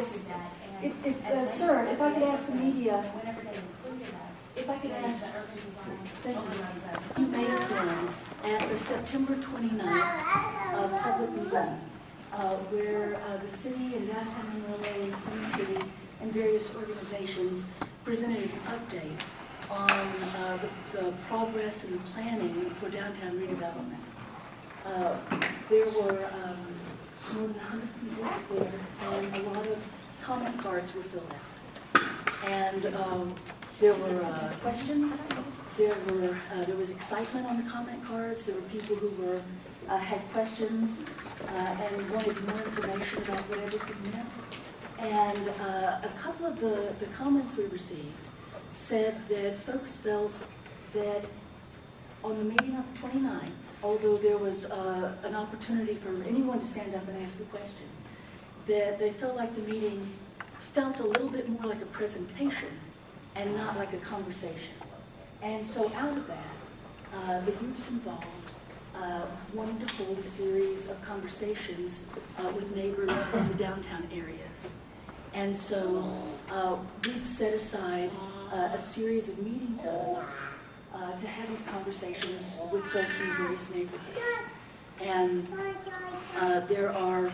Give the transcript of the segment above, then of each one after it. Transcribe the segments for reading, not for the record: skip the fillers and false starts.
Sir, if I could ask the media, whenever they included us, if I could ask, the urban design. you may have been at the September 29th public meeting where the city and downtown Amarillo and City and various organizations presented an update on the progress and the planning for downtown redevelopment. There were more than 100 people there, and a lot of comment cards were filled out. And there were questions. There was excitement on the comment cards. There were people who had questions and wanted more information about what everything meant. And a couple of the comments we received said that folks felt that on the meeting on the 29th, although there was an opportunity for anyone to stand up and ask a question, that they felt like the meeting felt a little bit more like a presentation and not like a conversation. And so out of that, the groups involved wanted to hold a series of conversations with neighbors in the downtown areas. And so we've set aside a series of meeting times to have these conversations with folks in various neighborhoods. And there are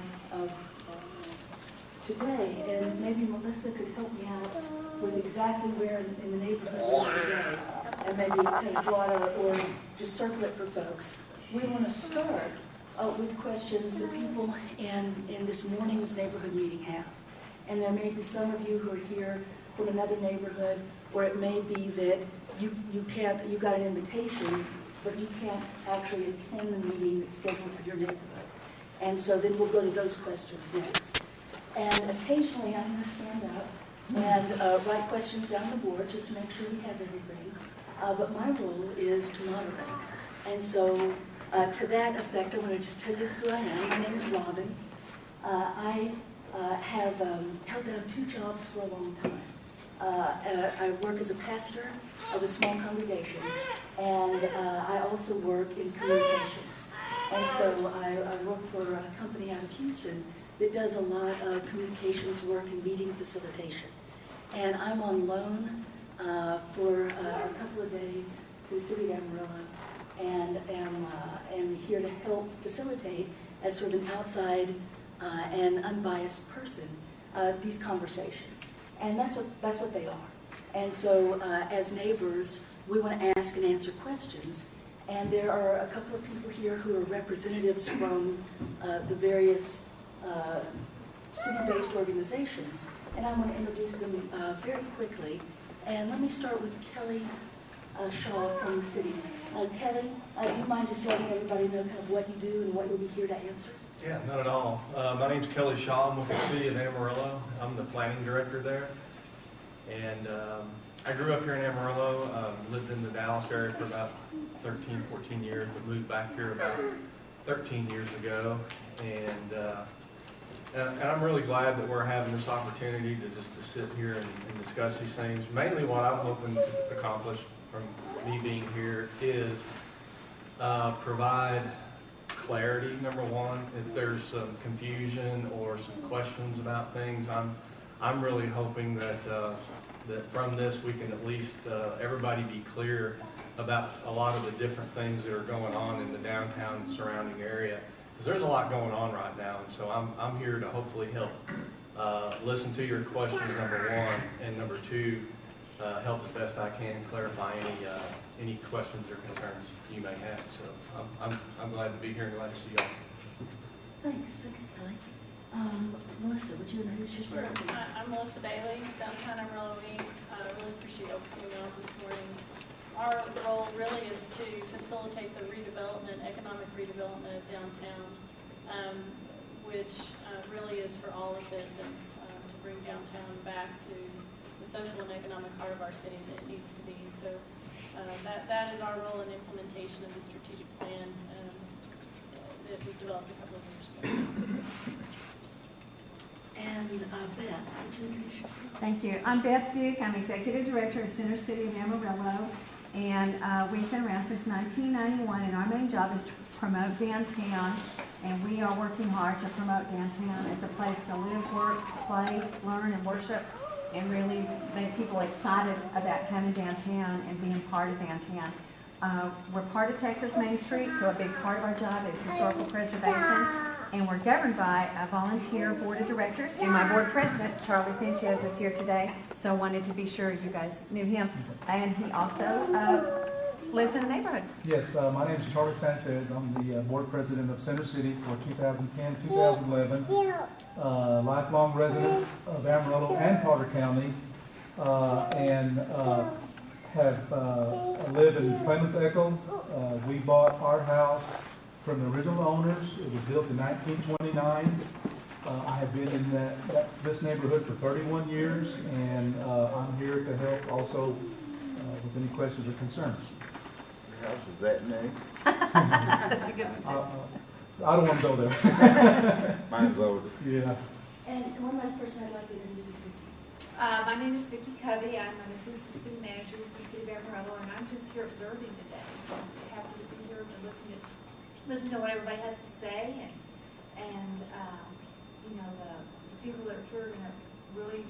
today, and maybe Melissa could help me out with exactly where in the neighborhood we are today, and maybe kind of draw it out or just circle it for folks. We want to start with questions that people in this morning's neighborhood meeting have. And there may be some of you who are here from another neighborhood, or it may be that you got an invitation, but you can't actually attend the meeting that's scheduled for your neighborhood. And so then we'll go to those questions next. And occasionally I'm going to stand up and write questions down the board just to make sure we have everything. But my role is to moderate. And so to that effect, I want to just tell you who I am. My name is Robin. I have held down 2 jobs for a long time. I work as a pastor of a small congregation, and I also work in communications. And so I work for a company out of Houston that does a lot of communications work and meeting facilitation. And I'm on loan for a couple of days to the city of Amarillo, and am here to help facilitate as sort of an outside and unbiased person these conversations. And that's what they are. And so as neighbors, we want to ask and answer questions. And there are a couple of people here who are representatives from the various city-based organizations. And I want to introduce them very quickly. And let me start with Kelly Shaw from the city. Kelly, do you mind just letting everybody know kind of what you do and what you'll be here to answer? Yeah, not at all. My name's Kelly Shaw. I'm with the city of Amarillo. I'm the planning director there. And I grew up here in Amarillo, lived in the Dallas area for about 13, 14 years, but moved back here about 13 years ago. And I'm really glad that we're having this opportunity to sit here and discuss these things. Mainly what I'm hoping to accomplish from me being here is provide clarity, number one. If there's some confusion or some questions about things, I'm really hoping that that from this we can at least everybody be clear about a lot of the different things that are going on in the downtown and surrounding area. Because there's a lot going on right now, and so I'm here to hopefully help listen to your questions, number one, and number two, help as best I can clarify any questions or concerns you may have. So I'm glad to be here and glad to see y'all. Thanks, Kelly. Melissa, would you introduce yourself? I'm Melissa Daly, Downtown Amarillo Inc. I really appreciate y'all coming out this morning. Our role really is to facilitate the economic redevelopment of downtown, which really is for all the citizens to bring downtown back to the social and economic heart of our city that it needs to be. So that is our role in implementation of the strategic plan that was developed a couple of years ago. And Beth, would you introduce yourself? Thank you. I'm Beth Duke. I'm Executive Director of Center City of Amarillo. And we've been around since 1991, and our main job is to promote downtown, and we are working hard to promote downtown as a place to live, work, play, learn, and worship, and really make people excited about coming downtown and being part of downtown. We're part of Texas Main Street, so a big part of our job is historical preservation, and we're governed by a volunteer board of directors, and my board president, Charlie Sanchez, is here today, so I wanted to be sure you guys knew him. And he also lives in the neighborhood. Yes, my name is Charlie Sanchez. I'm the board president of Center City for 2010-2011. Lifelong residents of Amarillo and Carter County, and have lived in Clemens Echo. We bought our house from the original owners. It was built in 1929. I have been in this neighborhood for 31 years, and I'm here to help also with any questions or concerns. Your house is that new? That's a good one. I don't want to go there. Mine's older. Yeah. And one last person I'd like to introduce is Vicki. My name is Vicki Covey. I'm an assistant city manager with the city of Amarillo, and I'm just here observing today. I'm just happy to be here to listen to what everybody has to say, and you know, the people that are here are going to really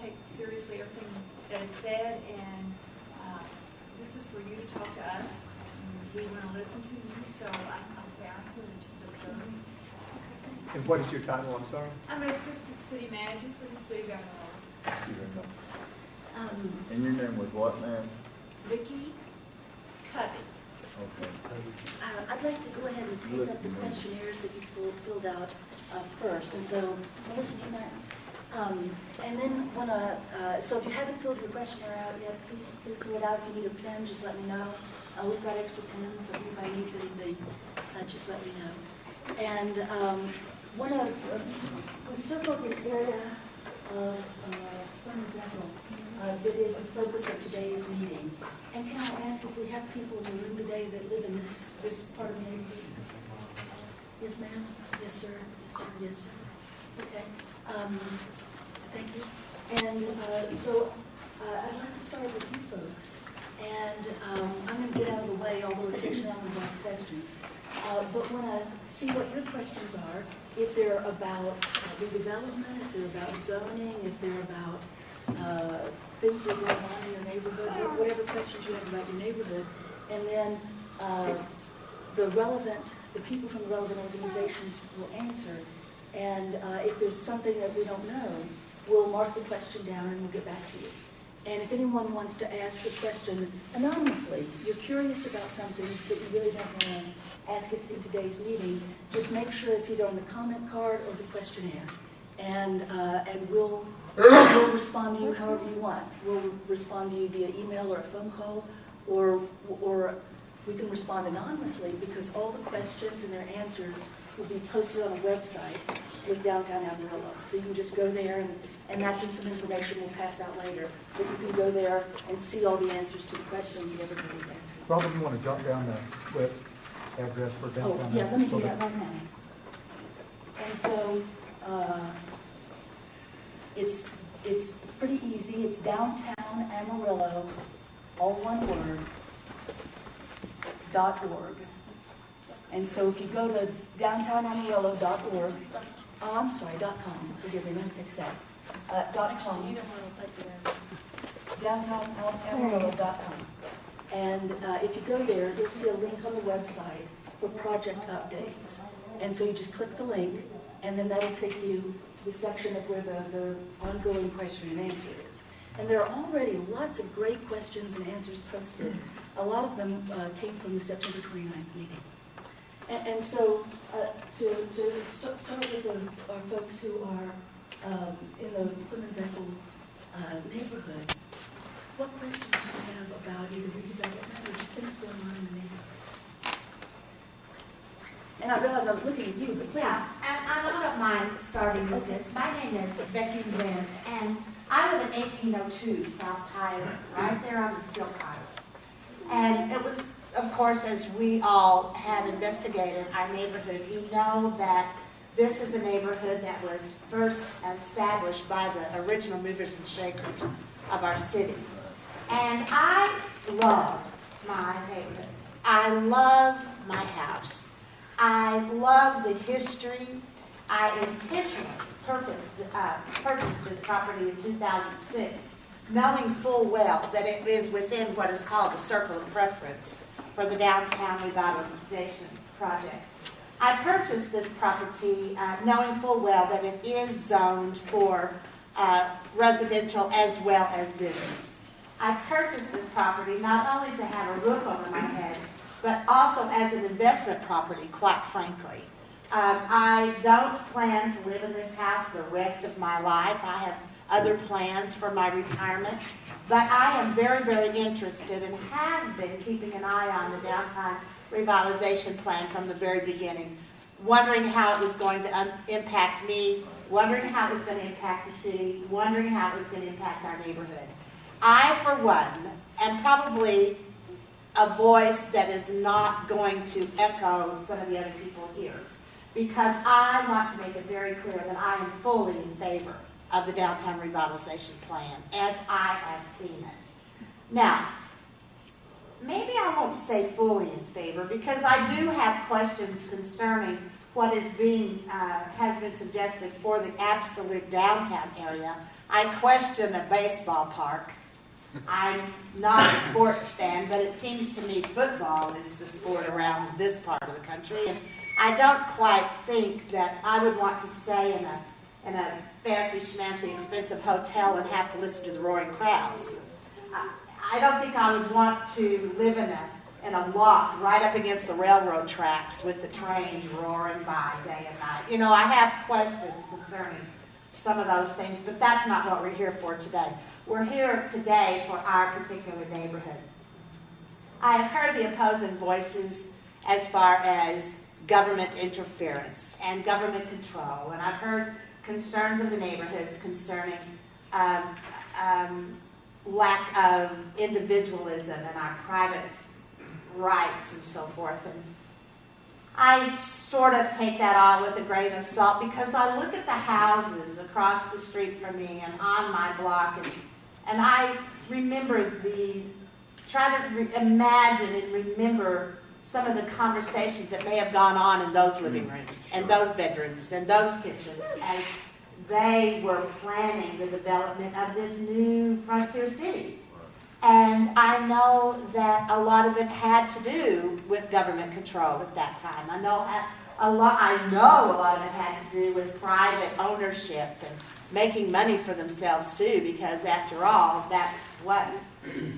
take seriously everything that is said, and this is for you to talk to us. We want to listen to you, so I'll say I'm here to just observe. And what is your title, I'm sorry? I'm an assistant city manager for the city of Amarillo. And your name was what, ma'am? Vicki Covey. Okay. I'd like to go ahead and take up the questionnaires that you filled out first. And so, Melissa, do you mind? And then so if you haven't filled your questionnaire out yet, please fill it out. If you need a pen, just let me know. We've got extra pens, so if anybody needs anything, just let me know. And we circled this area of Clemens Echo that is the focus of today's meeting. And can I ask if we have people in the room today that live in this part of the neighborhood? Yes, ma'am? Yes, sir? Yes, sir? Yes, sir? Okay. Thank you. And so I'd like to start with you folks. And I'm going to get out of the way, although occasionally I'm going to ask questions. But want to see what your questions are, if they're about redevelopment, if they're about zoning, if they're about things that are going on in your neighborhood, whatever questions you have about your neighborhood. And then the people from the relevant organizations will answer. And if there's something that we don't know, we'll mark the question down and we'll get back to you. And if anyone wants to ask a question anonymously, you're curious about something that you really don't want to ask it in today's meeting, just make sure it's either on the comment card or the questionnaire. And we'll respond to you however you want. We'll respond to you via email or a phone call, or we can respond anonymously, because all the questions and their answers will be posted on a website with Downtown Amarillo. So you can just go there, and that's in some information we'll pass out later. But you can go there and see all the answers to the questions that everybody's asking. Probably you want to jot down the web address for downtown. Oh, yeah, let me do that right now. And so it's pretty easy. It's Downtown Amarillo, all one word, .org. And so if you go to downtownamarillo.org, I'm sorry, .com, forgive me, let me fix that. .com, You don't want to take it downtownamarillo.com. And if you go there, you'll see a link on the website for project updates. And so you just click the link, and then that'll take you to the section of where the ongoing question and answer is. And there are already lots of great questions and answers posted. A lot of them came from the September 29th meeting. And so to start with our folks who are in the Clemens Echo neighborhood, what questions do you have about either redevelopment or just things going on in the neighborhood? And I realized I was looking at you, but please. Yeah, and I don't mind starting with this. My name is Becky Zent, and I live in 1802 South Tyler, right there on the Silk Island. And it was, of course, as we all have investigated our neighborhood, you know that this is a neighborhood that was first established by the original movers and shakers of our city. And I love my neighborhood. I love my house. I love the history. I intentionally purchased this property in 2006, knowing full well that it is within what is called the circle of preference for the downtown revitalization project. I purchased this property knowing full well that it is zoned for residential as well as business. I purchased this property not only to have a roof over my head, but also as an investment property, quite frankly. I don't plan to live in this house the rest of my life. I have other plans for my retirement, but I am very, very interested and have been keeping an eye on the downtown revitalization plan from the very beginning, wondering how it was going to impact me, wondering how it was going to impact the city, wondering how it was going to impact our neighborhood. I, for one, am probably a voice that is not going to echo some of the other people here, because I want to make it very clear that I am fully in favor of the downtown revitalization plan as I have seen it. Now, maybe I won't say fully in favor, because I do have questions concerning what is being has been suggested for the absolute downtown area. I question a baseball park. I'm not a sports fan, but it seems to me football is the sport around this part of the country, and I don't quite think that I would want to stay in a fancy schmancy expensive hotel and have to listen to the roaring crowds. I don't think I would want to live in a loft right up against the railroad tracks with the trains roaring by day and night. You know, I have questions concerning some of those things, but that's not what we're here for today. We're here today for our particular neighborhood. I have heard the opposing voices as far as government interference and government control, and I've heard concerns of the neighborhoods concerning lack of individualism and our private rights and so forth. And I sort of take that all with a grain of salt, because I look at the houses across the street from me and on my block, and I remember try to imagine and remember some of the conversations that may have gone on in those living rooms and those bedrooms and those kitchens as they were planning the development of this new frontier city. And I know that a lot of it had to do with government control at that time. I know a lot of it had to do with private ownership and making money for themselves too, because after all, that's what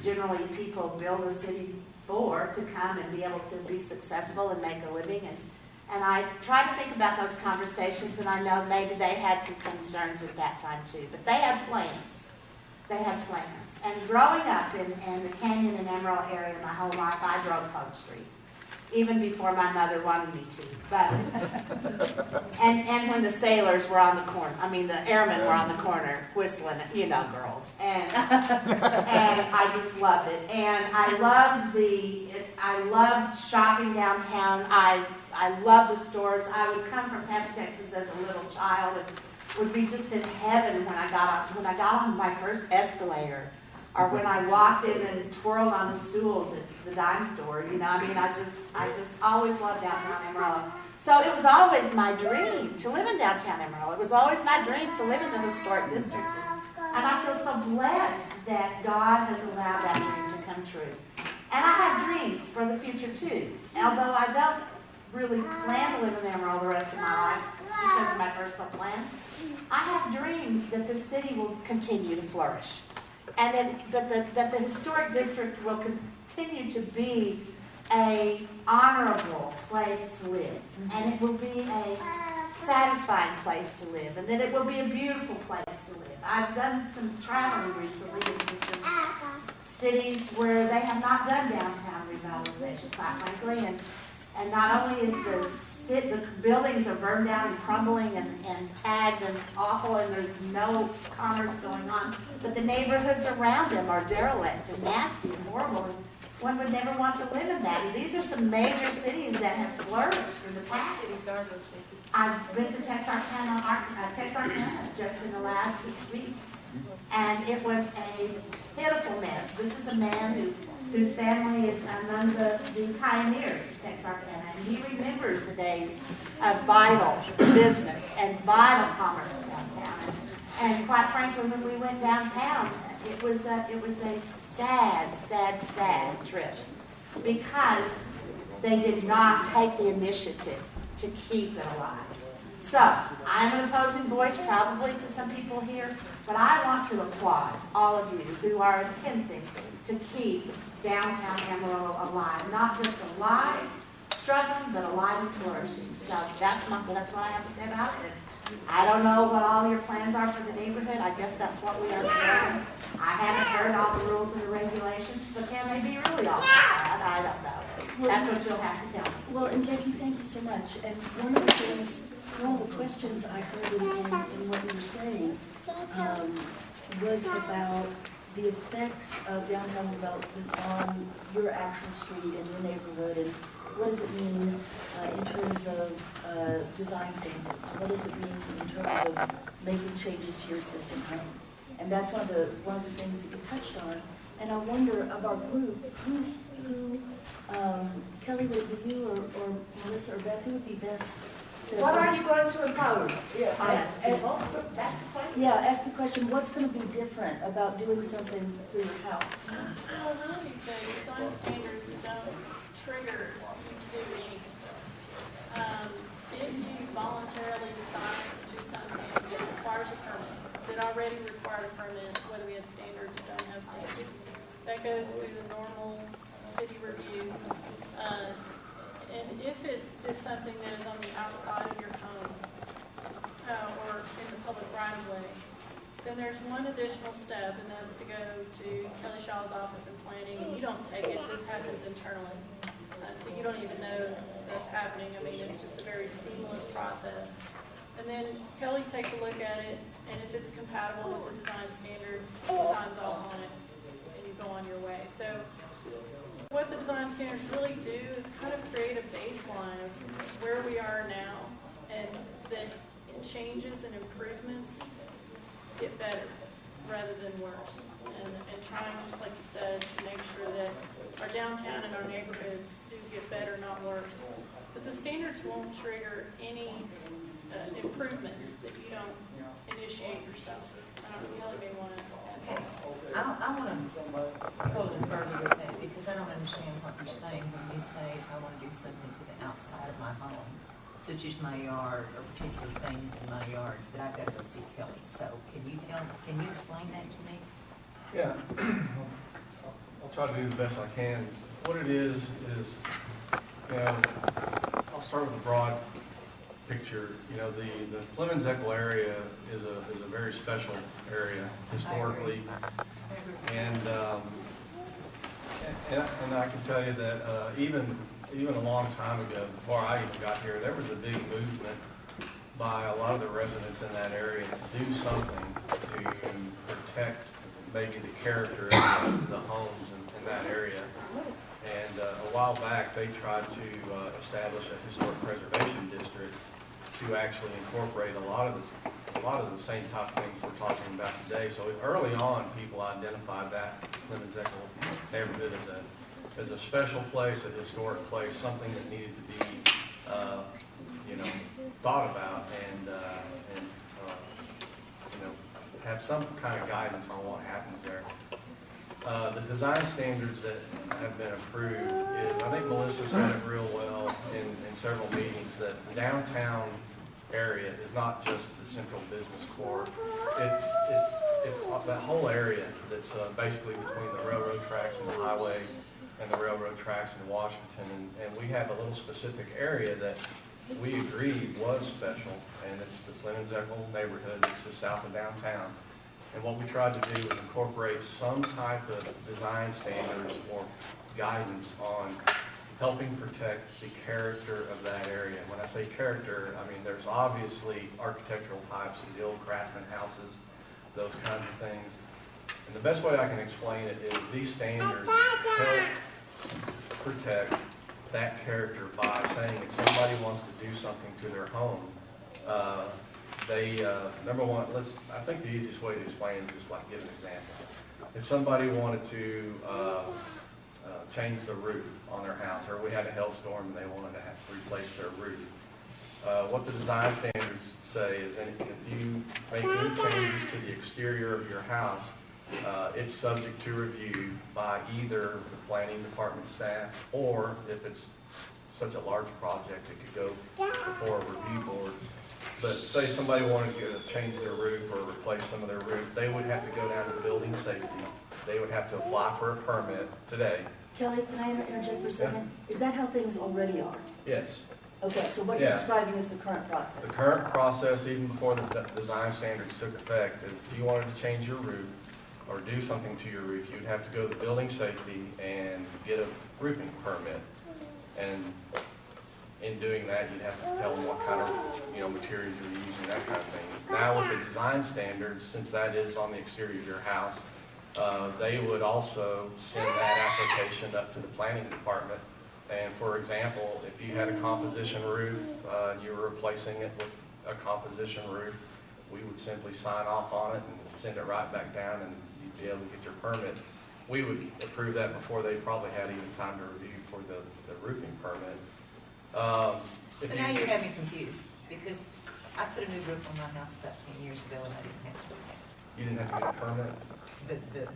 generally people build a city for, to come and be able to be successful and make a living. And I try to think about those conversations, and I know maybe they had some concerns at that time too, but they had plans. They had plans. And growing up in the Canyon and Amarillo area my whole life, I drove Polk Street, even before my mother wanted me to. But and when the sailors were on the corner, the airmen were on the corner whistling, you know, girls, and I just loved it. And I loved shopping downtown. I loved the stores. I would come from Pampa, Texas as a little child, and would be just in heaven when I got on my first escalator, or when I walked in and twirled on the stools at the dime store. You know, I just always loved downtown Amarillo. So it was always my dream to live in downtown Amarillo. It was always my dream to live in the historic district. And I feel so blessed that God has allowed that dream to come true. And I have dreams for the future too. Although I don't really plan to live in Amarillo the rest of my life because of my personal plans, I have dreams that the city will continue to flourish, and that the historic district will continue to be a honorable place to live, and it will be a satisfying place to live, and that it will be a beautiful place to live. I've done some traveling recently into some cities where they have not done downtown revitalization, quite frankly, and not only is the buildings are burned down and crumbling and tagged and awful, and there's no commerce going on, but the neighborhoods around them are derelict and nasty and horrible, and one would never want to live in that. And these are some major cities that have flourished in the past. What cities are those cities? I've been to Texarkana just in the last 6 weeks, and it was a pitiful mess. This is a man who whose family is among the pioneers of Texarkana, and he remembers the days of vital business and vital commerce downtown. And quite frankly, when we went downtown, it was a sad trip, because they did not take the initiative to keep it alive. So, I'm an opposing voice probably to some people here, but I want to applaud all of you who are attempting to keep downtown Amarillo alive. Not just alive, struggling, but alive and flourishing. So that's what I have to say about it. I don't know what all your plans are for the neighborhood. I guess that's what we are doing. I haven't heard all the rules and the regulations, but can they be really all bad? I don't know. That's what you'll have to tell me. Well, and Becky, thank you so much. And one of the things, one of the questions I heard in what you were saying was about the effects of downtown development on your actual street and your neighborhood, and what does it mean in terms of design standards? What does it mean in terms of making changes to your existing home? And that's one of the things that you touched on. And I wonder, of our group, who Kelly, would it be you or Melissa or Beth, who would be best to... What are you going to impose Yeah, on us people? That's the question. Yeah, ask a question. What's going to be different about doing something through your house? Well, none of these things, design standards don't trigger you to do anything. If you voluntarily decide to do something that requires a permit, that already required a permit, whether we had standards or don't have standards, that goes through the normal city review. And if it's something that is on the outside of your home or in the public right of way, then there's one additional step, and that's to go to Kelly Shaw's office in planning, and you don't take it. This happens internally. So you don't even know that's happening. I mean, it's just a very seamless process. And then Kelly takes a look at it, and if it's compatible with the design standards, he signs off on it, and you go on your way. So what the design standards really do is kind of create a baseline of where we are now, and that changes and improvements get better rather than worse. And trying, just like you said, to make sure that our downtown and our neighborhoods do get better, not worse. But the standards won't trigger any improvements that you don't initiate yourself. I don't know if you want to add. I want to go a little further with that, because I don't understand what you're saying when you say I want to do something to the outside of my home, such as my yard or particular things in my yard that I've got to go see Kelly. So can you explain that to me? Yeah, I'll try to do the best I can. What it is, you know, I'll start with a broad picture. You know, the Clemens-Eckle area is a very special area historically, and I can tell you that even a long time ago, before I even got here, there was a big movement by a lot of the residents in that area to do something to protect maybe the character of the homes in that area. And a while back, they tried to establish a historic preservation district to actually incorporate a lot of the same type of things we're talking about today. So early on, people identified that Clemens-Eckle neighborhood as a special place, a historic place, something that needed to be, thought about and have some kind of guidance on what happens there. The design standards that have been approved is, I think Melissa said it real well in several meetings, that the downtown area is not just the central business core. It's that whole area that's basically between the railroad tracks and the highway and the railroad tracks in Washington. And we have a little specific area that we agreed was special, and it's the Clemens-Eckle neighborhood. It's just south of downtown. And what we tried to do was incorporate some type of design standards or guidance on helping protect the character of that area. When I say character, I mean there's obviously architectural types, the old craftsman houses, those kinds of things. And the best way I can explain it is these standards help protect that character by saying if somebody wants to do something to their home, number one, I think the easiest way to explain it is just like give an example. If somebody wanted to change the roof on their house, or we had a hailstorm and they wanted to have to replace their roof. What the design standards say is if you make any changes to the exterior of your house, it's subject to review by either the planning department staff, or if it's such a large project, it could go before a review board. But say somebody wanted to change their roof or replace some of their roof, they would have to go down to building safety. They would have to apply for a permit today. Kelly, can I interject for a second? Is that how things already are? Yes. Okay, so what you're describing is the current process. The current process, even before the design standards took effect, is if you wanted to change your roof or do something to your roof, you'd have to go to building safety and get a roofing permit. And in doing that, you'd have to tell them what kind of materials you're using, that kind of thing. Now with the design standards, since that is on the exterior of your house, they would also send that application up to the planning department. And for example, if you had a composition roof, and you were replacing it with a composition roof, we would simply sign off on it and send it right back down, and you'd be able to get your permit. We would approve that before they probably had even time to review for the roofing permit. So now you have me confused, because I put a new roof on my house about 10 years ago and I didn't have to. You didn't have to get a permit?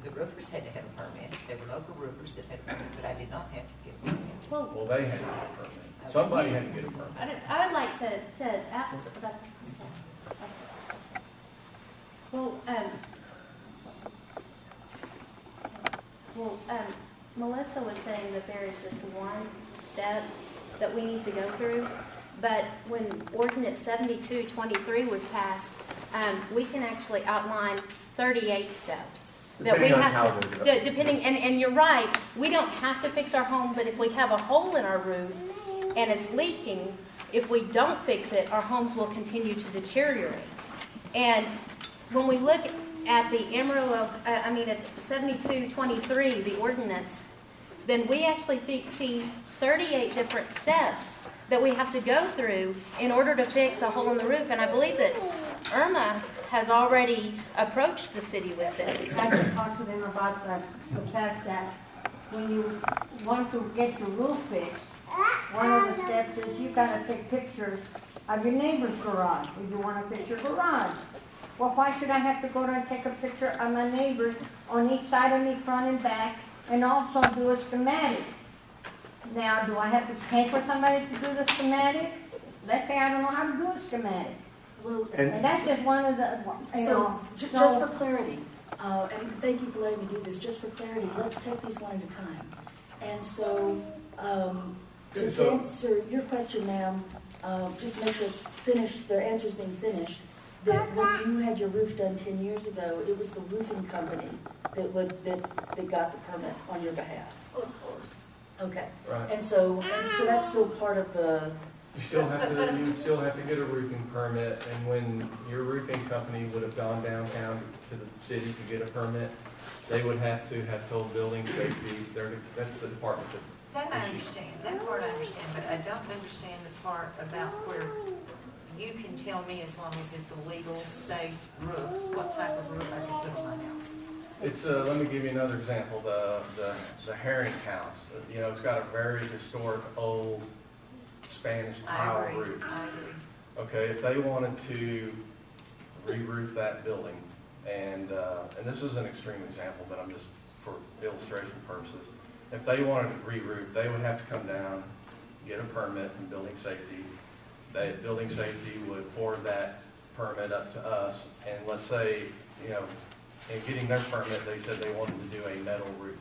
The roofers had to have a permit. There were local roofers that had a permit, but I did not have to get a permit. Well, they had to get a permit. Somebody had to get a permit. I would like to ask about this. Melissa was saying that there is just one step that we need to go through, but when Ordinance 7223 was passed, we can actually outline 38 steps that we have to, depending, and you're right, we don't have to fix our home, but if we have a hole in our roof and it's leaking, if we don't fix it, our homes will continue to deteriorate. And when we look at the Amarillo, at 7223, the ordinance, then we actually see 38 different steps that we have to go through in order to fix a hole in the roof. And I believe that Irma has already approached the city with this. I can talk to them about the fact that when you want to get your roof fixed, one of the steps is you gotta take pictures of your neighbor's garage, if you wanna fix your garage. Well, why should I have to go there and take a picture of my neighbors on each side of me, front and back, and also do a schematic? Now, do I have to pay for somebody to do the schematic? Let's say I don't know how to do a schematic. Well, And that's just one of the, just for clarity, and thank you for letting me do this, just for clarity, let's take these one at a time. And so, to answer your question, ma'am, just to make sure it's finished, the answer's being finished, that when you had your roof done 10 years ago, it was the roofing company that got the permit on your behalf. Of course. Okay. Right. And so that's still part of the. You still have to get a roofing permit, and when your roofing company would have gone downtown to the city to get a permit, they would have to have told building safety. That's the department That I understand. That part I understand, but I don't understand the part about where you can tell me, as long as it's a legal, safe roof, what type of roof I can put on my house. It's let me give you another example. The Herring House. It's got a very historic old Spanish tile roof. I agree. Okay, if they wanted to re-roof that building, and this is an extreme example, but I'm just for illustration purposes. If they wanted to re-roof, they would have to come down, get a permit from building safety. Building safety would forward that permit up to us, and let's say, in getting their permit, they said they wanted to do a metal roof.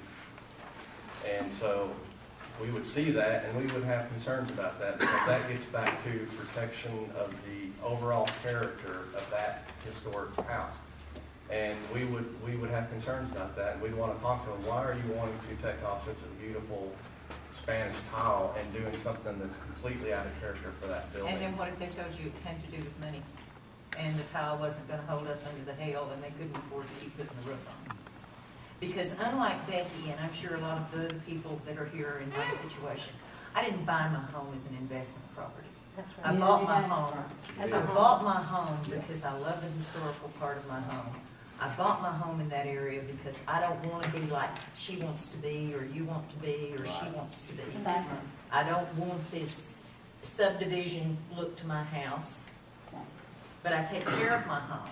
And so we would see that, and we would have concerns about that, because that gets back to protection of the overall character of that historic house. And we would have concerns about that, and we'd want to talk to them, why are you wanting to take off such a beautiful Spanish tile and doing something that's completely out of character for that building? And then what if they told you it had to do with money? And the tile wasn't going to hold up under the hail, and they couldn't afford to keep putting the roof on. Because unlike Becky, and I'm sure a lot of the other people that are here in my situation, I didn't buy my home as an investment property. That's right. I bought my home. I bought my home because I love the historical part of my home. I bought my home in that area because I don't want to be like she wants to be, or you want to be, or she wants to be. Exactly. I don't want this subdivision look to my house, but I take care of my home.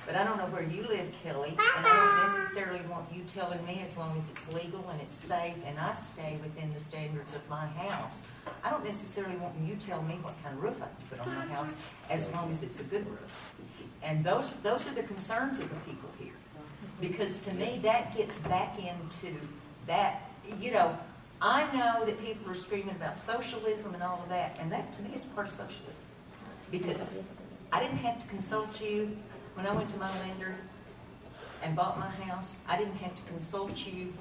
But I don't know where you live, Kelly, and I don't necessarily want you telling me, as long as it's legal and it's safe and I stay within the standards of my house, I don't necessarily want you to tell me what kind of roof I can put on my house, as long as it's a good roof. And those are the concerns of the people here. Because to me, that gets back into that, you know, I know that people are screaming about socialism and all of that, and that to me is part of socialism. Because I didn't have to consult you when I went to my lender and bought my house. I didn't have to consult you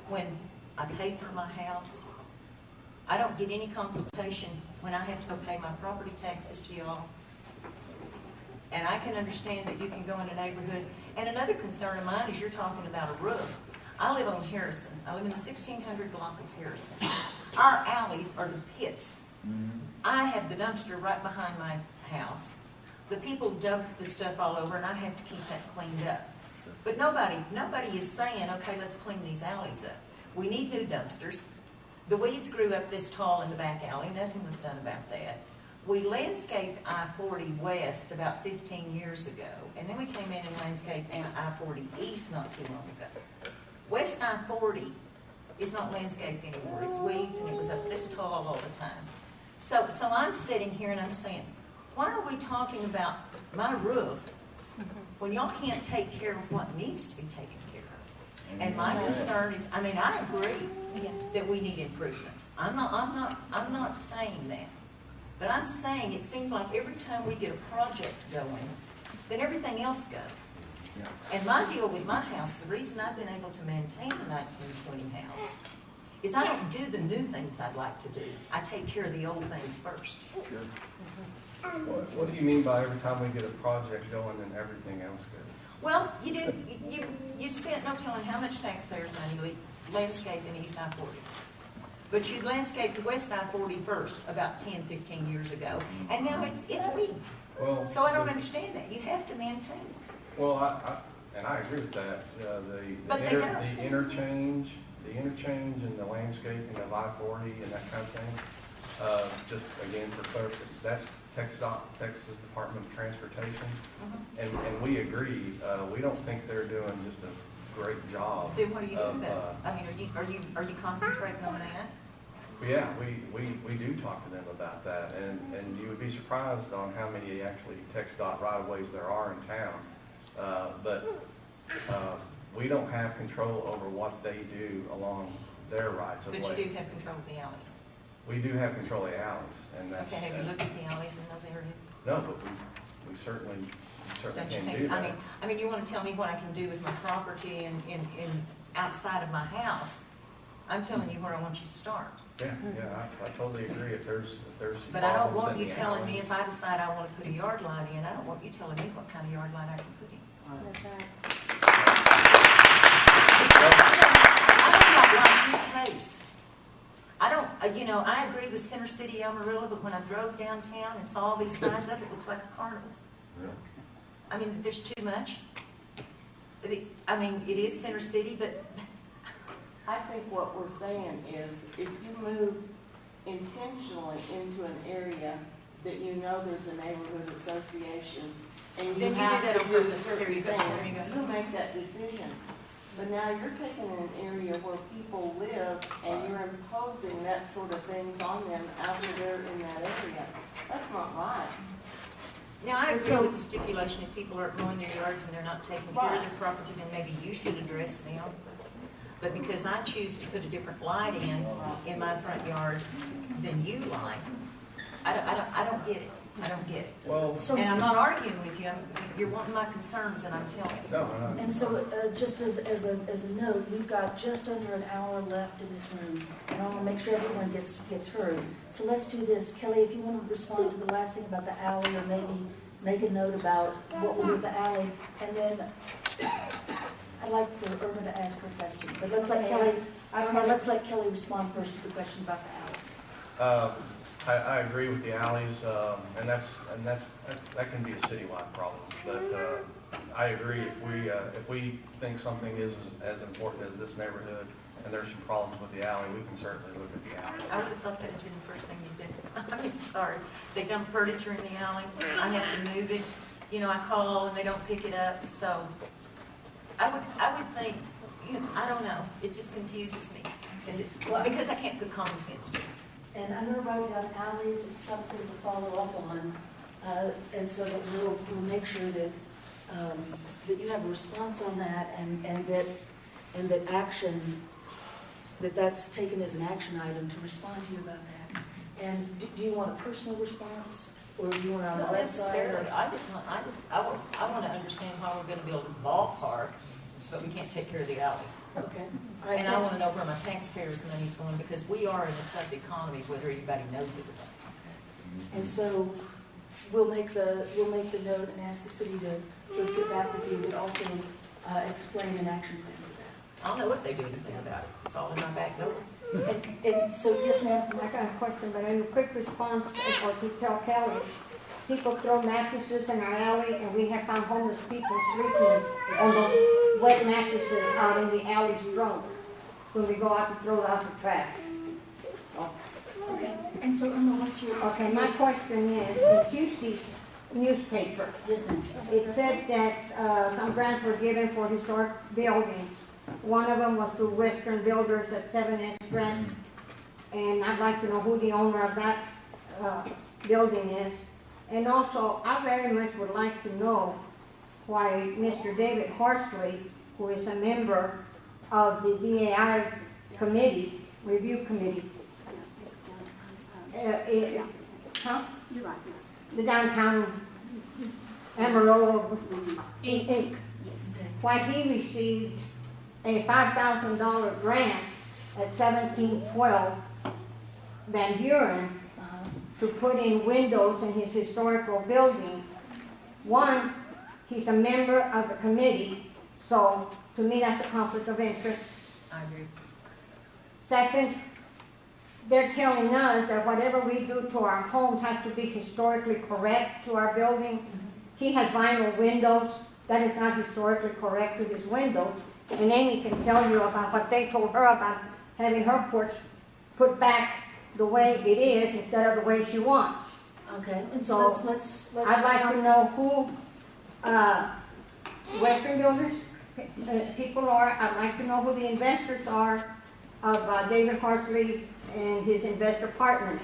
when I paid for my house. I don't get any consultation when I have to go pay my property taxes to y'all. And I can understand that you can go in a neighborhood. And another concern of mine is you're talking about a roof. I live on Harrison. I live in the 1600 block of Harrison. Our alleys are the pits. I have the dumpster right behind my house. The people dump the stuff all over, and I have to keep that cleaned up. But nobody is saying, okay, let's clean these alleys up. We need new dumpsters. The weeds grew up this tall in the back alley. Nothing was done about that. We landscaped I-40 West about 15 years ago, and then we came in and landscaped I-40 East not too long ago. West I-40 is not landscaped anymore. It's weeds, and it was up this tall all the time. So I'm sitting here and I'm saying, why are we talking about my roof when y'all can't take care of what needs to be taken care of? And my concern is, I mean, I agree that we need improvement. I'm not saying that. But I'm saying it seems like every time we get a project going, then everything else goes. And my deal with my house, the reason I've been able to maintain the 1920 house, is I don't do the new things I'd like to do. I take care of the old things first. What do you mean by every time we get a project going, then everything else goes? Well, you spent no telling how much taxpayers' money landscaping East I-40. But you landscaped West I-40 first about 10, 15 years ago, and now it's weeds. Well, so I don't understand that. You have to maintain it. Well, I agree with that. The interchange and the landscaping of I-40 and that kind of thing. Just again for clarification, that's Texas Department of Transportation, and we agree. We don't think they're doing just a great job. Then what are you doing about it? I mean, are you concentrating on that? Yeah, we do talk to them about that, and you would be surprised on how many actually TxDOT right-of-ways there are in town. But we don't have control over what they do along their rights of way. But you do have control of the alleys. We do have control of the alleys, and that's. Okay, have you looked at the alleys in those areas? No, but we certainly Don't you can think? do that. I mean, you want to tell me what I can do with my property and outside of my house? I'm telling you where I want you to start. Yeah, I totally agree. If there's. But I don't problems want in you the telling alley. me if I decide I want to put a yard light in, I don't want you telling me what kind of yard light I can put in. That's right. I don't like your taste. I don't, I agree with Center City, Amarillo, but when I drove downtown and saw all these signs up, it looks like a carnival. Yeah. I mean, there's too much. I mean, it is Center City, but I think what we're saying is if you move intentionally into an area that you know there's a neighborhood association and you then you have do that to on do purpose. There certain you go. There you things, go. you make that decision. But now you're taking an area where people live and you're imposing that sort of things on them after they're in that area. That's not right. Now, I agree with the stipulation if people aren't mowing their yards and they're not taking care of their property, then maybe you should address them. But because I choose to put a different light in my front yard than you like, I don't get it. I don't get it. Well, and I'm not arguing with you. You're wanting my concerns, and I'm telling you. No. And so, just as a note, we've got just under an hour left in this room, and I want to make sure everyone gets heard. So let's do this. Kelly, if you want to respond to the last thing about the alley, or maybe make a note about what we'll do with the alley, and then I'd like for Irma to ask her question. But let's let Kelly respond first to the question about the alley. I agree with the alleys, and that can be a citywide problem. But I agree. If we think something is as important as this neighborhood, and there's some problems with the alley, we can certainly look at the alley. I would have thought that would be the first thing you did. I mean, sorry, they dump furniture in the alley, I have to move it, you know, I call and they don't pick it up, so I would think, you know, I don't know, it just confuses me, because I can't put common sense to it. And I'm gonna write down alleys as something to follow up on, and so that we'll make sure that, that you have a response on that, and that action, that's taken as an action item to respond to you about that. And do you want a personal response, or do you want it on the Not website? necessarily, I want to understand how we're gonna build a ballpark, but we can't take care of the alleys. Okay. And I want to know where my taxpayers' money's going, because we are in a tough economy, whether anybody knows it or not. And so we'll make the note and ask the city to get back with you, but also explain an action plan for that. I don't know what they do anything about it. It's all in my back door. And so, yes, ma'am? I got a question, but in a quick response, or to tell Kelly, people throw mattresses in our alley, and we have found homeless people sleeping on those wet mattresses out in the alley's drunk when we go out to throw out the trash. Okay. And so, Irma, what's your... Okay, my question is, in Tuesday's newspaper, Yes, ma'am. it said that some grants were given for historic buildings. One of them was to Western Builders at 7S Grant, and I'd like to know who the owner of that building is. And also, I very much would like to know why Mr. David Horsley, who is a member of the DAI committee, review committee, huh? You're right. The downtown Amarillo Inc. Why he received a $5,000 grant at 1712 Van Buren to put in windows in his historical building. One, he's a member of the committee, so to me that's a conflict of interest. I agree. Second, they're telling us that whatever we do to our homes has to be historically correct to our building. He has vinyl windows. That is not historically correct to his windows. And Amy can tell you about what they told her about having her porch put back the way it is instead of the way she wants. Okay, and so let's I'd like to know who Western Builders people are. I'd like to know who the investors are of David Horsley and his investor partners.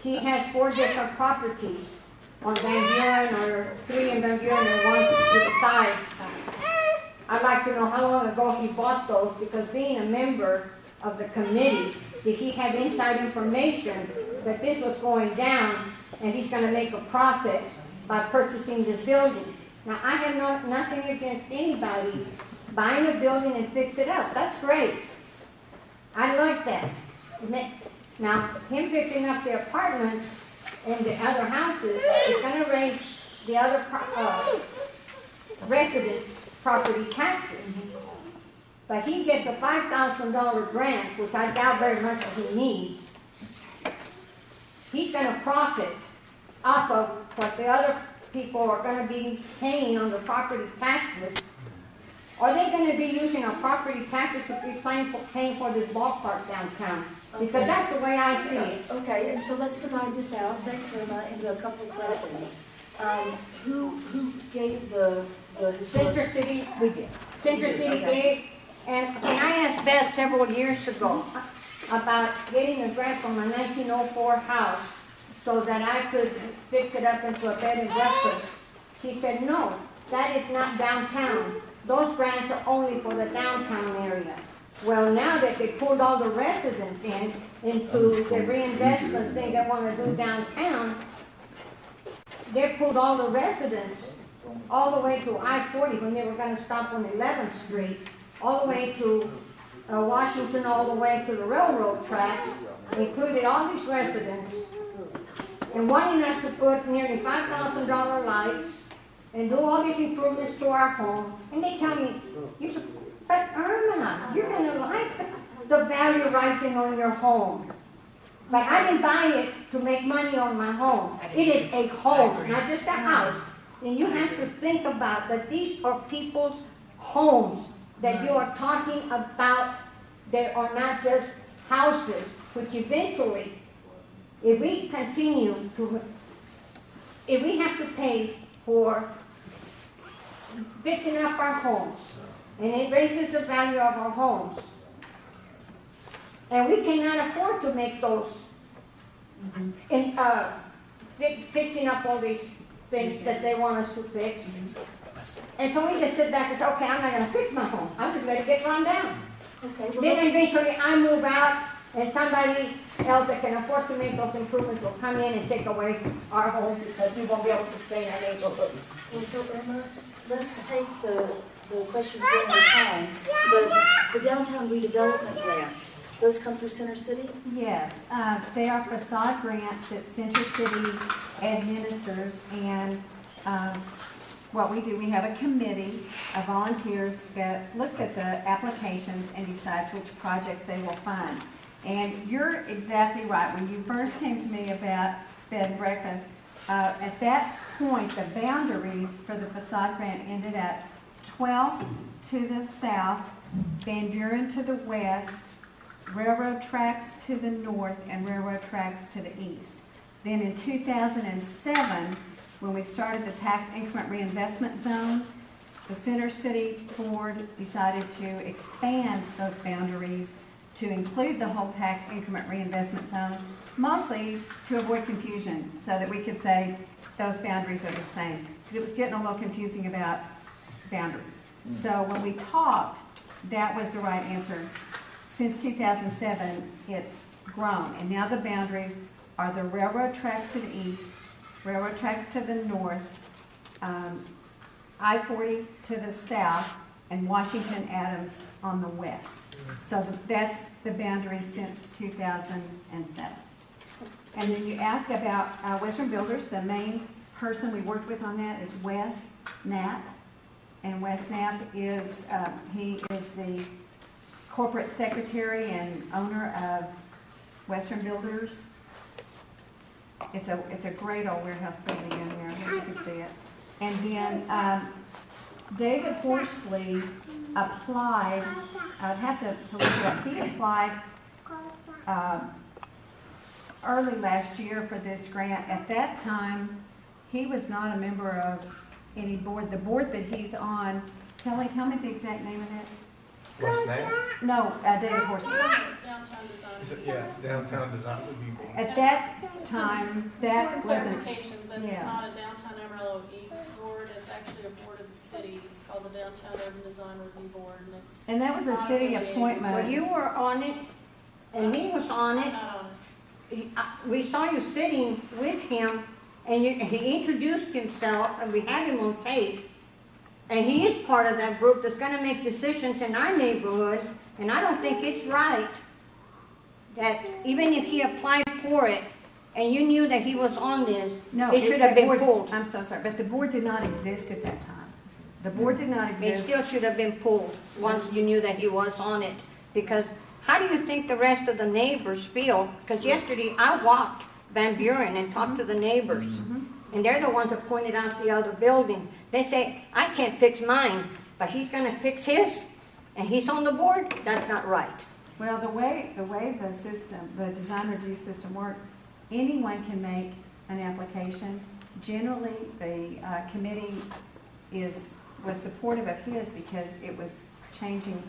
He has 4 different properties on Van Buren, or 3 in Van Buren and 1 to the sides. I'd like to know how long ago he bought those, because being a member of the committee, did he have inside information that this was going down and he's going to make a profit by purchasing this building? Now, I have nothing against anybody buying a building and fix it up. That's great. I like that. Now, him fixing up the apartments and the other houses is going to raise the other residents' property taxes. But he gets a $5,000 grant, which I doubt very much that he needs. He's going to profit off of what the other people are going to be paying on the property taxes. Are they going to be using our property taxes to be paying for this ballpark downtown? Because that's the way I see it. Okay, and so let's divide this out, thanks Irma, into a couple of questions. Who gave the historic... Center City, we did. Center City gave, and I asked Beth several years ago about getting a grant from a 1904 house so that I could fix it up into a bed and breakfast. She said, no, that is not downtown. Those grants are only for the downtown area. Well, now that they pulled all the residents into the reinvestment thing they want to do downtown, they pulled all the residents all the way to I-40 when they were going to stop on 11th Street, all the way to Washington, all the way to the railroad tracks, included all these residents, and wanting us to put nearly $5,000 lights and do all these improvements to our home. And they tell me, but Irma, you're going to like the value rising on your home. But I didn't buy it to make money on my home. It is a home, not just a house. then you have to think about that these are people's homes that you are talking about. They are not just houses, which eventually, if we continue to, if we have to pay for fixing up our homes, and it raises the value of our homes, and we cannot afford to make those, fixing up all these things that they want us to fix. And so we just sit back and say, okay, I'm not going to fix my home. I'm just going to get run down. Okay, well, Then let's, eventually I move out, and somebody else that can afford to make those improvements will come in and take away our homes because we won't be able to stay in our neighborhood. well, so Irma, let's take the questions one at a time. The downtown redevelopment grants, those come through Center City? Yes, they are facade grants that Center City administers, and what we do, we have a committee of volunteers that looks at the applications and decides which projects they will fund. And you're exactly right. When you first came to me about bed and breakfast, at that point, the boundaries for the facade grant ended at 12 to the south, Van Buren to the west, railroad tracks to the north, and railroad tracks to the east. Then in 2007, when we started the tax increment reinvestment zone, the Center City Board decided to expand those boundaries to include the whole tax increment reinvestment zone, mostly to avoid confusion, so that we could say those boundaries are the same. Because it was getting a little confusing about boundaries. So when we talked, that was the right answer. Since 2007, it's grown, and now the boundaries are the railroad tracks to the east, railroad tracks to the north, I-40 to the south, and Washington Adams on the west. So that's the boundary since 2007. And then you ask about Western Builders. The main person we worked with on that is Wes Knapp. And Wes Knapp is, he is the corporate secretary and owner of Western Builders. It's a great old warehouse building in there. I wish you could see it. And then David Horsley applied. I'd have to look it up. He applied early last year for this grant. At that time, he was not a member of any board. The board that he's on, Kelly, tell me the exact name of it. What's that? No, David Horsley. Downtown design. Yeah, downtown design would be me. At that time, that For wasn't. clarifications, it's yeah. not a downtown Amarillo board, it's actually a board of the city. It's called the Downtown Urban Design Review Board, and it's. And that was a not city affiliated. appointment. Well, you were on it, and he was on it. Not on it. We saw you sitting with him, and he introduced himself, and we had him on tape. And he is part of that group that's going to make decisions in our neighborhood, and I don't think it's right that even if he applied for it, and you knew that he was on this, it should have been pulled. I'm so sorry, but the board did not exist at that time. The board did not It exist. still should have been pulled once you knew that he was on it. Because how do you think the rest of the neighbors feel? Because yesterday I walked Van Buren and talked to the neighbors. And they're the ones that pointed out the other building. They say, I can't fix mine, but he's going to fix his, and he's on the board. That's not right. Well, the way the system, the design review system works, anyone can make an application. Generally, the committee was supportive of his because it was changing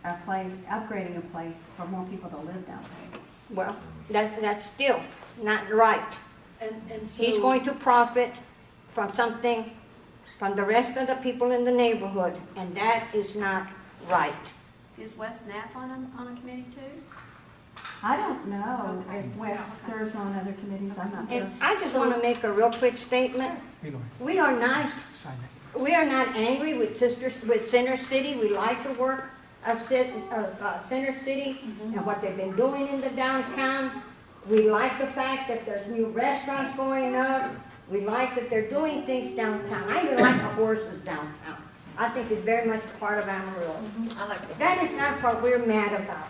a place, upgrading a place for more people to live downtown. Well, that's still not right. And so He's going to profit from something from the rest of the people in the neighborhood, and that is not right. Is Wes Knapp on a committee too? I don't know if Wes serves on other committees. I'm not sure. And I just want to make a real quick statement. We are not angry with Center City. We like the work of Center City and what they've been doing in the downtown. We like the fact that there's new restaurants going up. We like that they're doing things downtown. I even like the horses downtown. I think it's very much a part of Amarillo. I like that. That is not what we're mad about.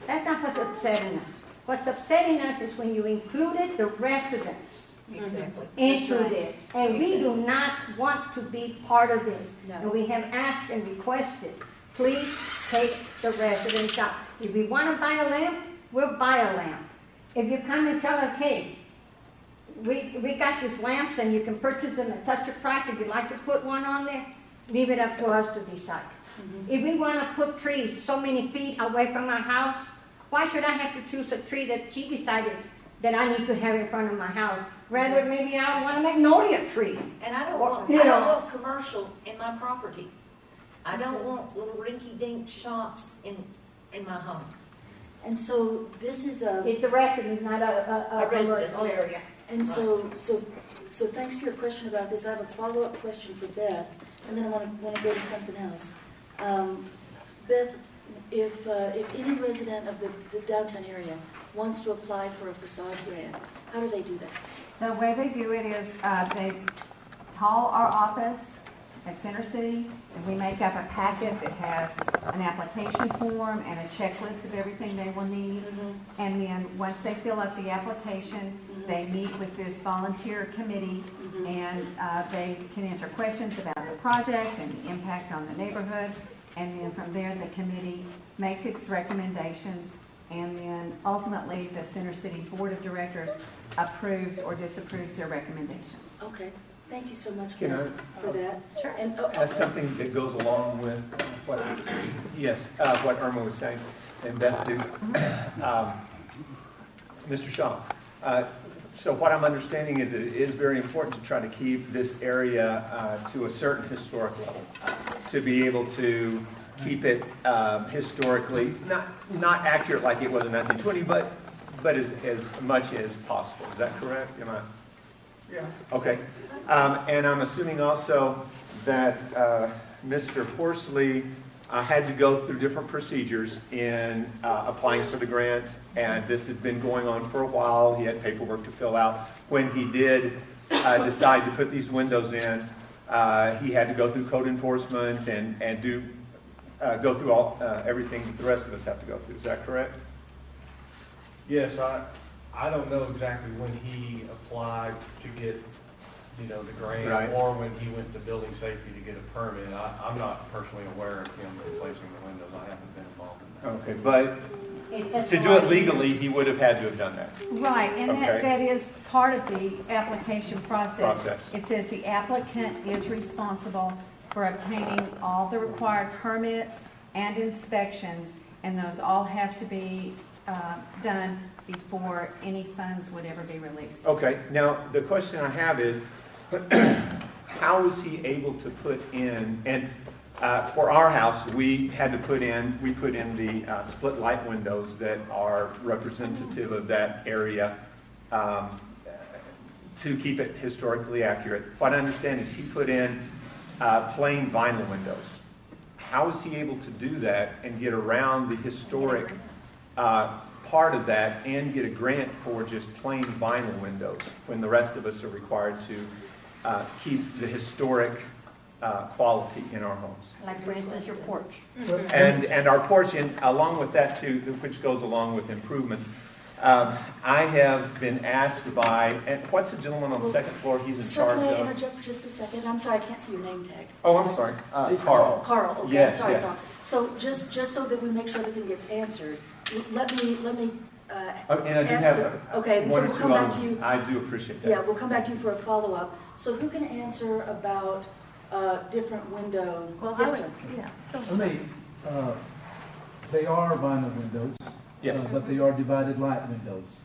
That's not what's upsetting us. What's upsetting us is when you included the residents Exactly. into That's right. this. And we do not want to be part of this. No. And we have asked and requested, please take the residents out. If we want to buy a lamp, we'll buy a lamp. If you come and tell us, hey, we got these lamps and you can purchase them at such a price, if you'd like to put one on there, leave it up to us to decide. If we want to put trees so many feet away from our house, why should I have to choose a tree that she decided that I need to have in front of my house? Rather, maybe I want a magnolia tree. And I don't Or, want, you I don't know. want commercial in my property. I don't want little rinky-dink shops in my home. And so this is a, It's a residence, not a residence commercial area. and so thanks for your question about this. I have a follow-up question for Beth, and then I want to go to something else. Beth, if any resident of the downtown area wants to apply for a facade grant, how do they do that? The way they do it is they call our office at Center City, and we make up a packet that has an application form and a checklist of everything they will need. And then once they fill out the application, they meet with this volunteer committee, and they can answer questions about the project and the impact on the neighborhood. And then from there, the committee makes its recommendations, and then ultimately the Center City Board of Directors approves or disapproves their recommendations. Okay, thank you so much, Can Beth, for that. Sure. And That's something that goes along with what, what Irma was saying, and Beth too. Mr. Shaw, so what I'm understanding is that it is very important to try to keep this area to a certain historic level, to be able to keep it historically, not accurate like it was in 1920, but as much as possible. Is that correct? Am I? Yeah. Okay. And I'm assuming also that Mr. Horsley had to go through different procedures in applying for the grant, and this had been going on for a while. He had paperwork to fill out. When he did decide to put these windows in, he had to go through code enforcement and do go through everything that the rest of us have to go through. Is that correct? Yes, I don't know exactly when he applied to get, the grant, Right. or when he went to building safety to get a permit. I'm not personally aware of him replacing the windows. I haven't been involved in that. Okay, but to do it legally, he would have had to have done that. Right, and Okay. that is part of the application process. Process. It says the applicant is responsible for obtaining all the required permits and inspections, and those all have to be done before any funds would ever be released. Okay, now the question I have is, how was he able to put in, and for our house, we put in the split light windows that are representative of that area to keep it historically accurate. What I understand is he put in plain vinyl windows. How is he able to do that and get around the historic part of that and get a grant for just plain vinyl windows when the rest of us are required to keep the historic quality in our homes? Like, for instance, your porch. And our porch, and along with that too, which goes along with improvements, I have been asked by, and what's the gentleman on the second floor he's in So charge can I of? interject for just a second? I'm sorry, I can't see your name tag. Oh, I'm sorry, Carl. Carl, okay, I'm Yes, sorry, yes. Carl. So just so that we make sure everything gets answered, let me And I do ask have the- okay, so one or we'll two come back other to ones. you. I do appreciate that. Yeah, we'll come back to you for a follow-up. So who can answer about different window? Well, Yes, sir. They are vinyl windows. Yes. But they are divided light windows.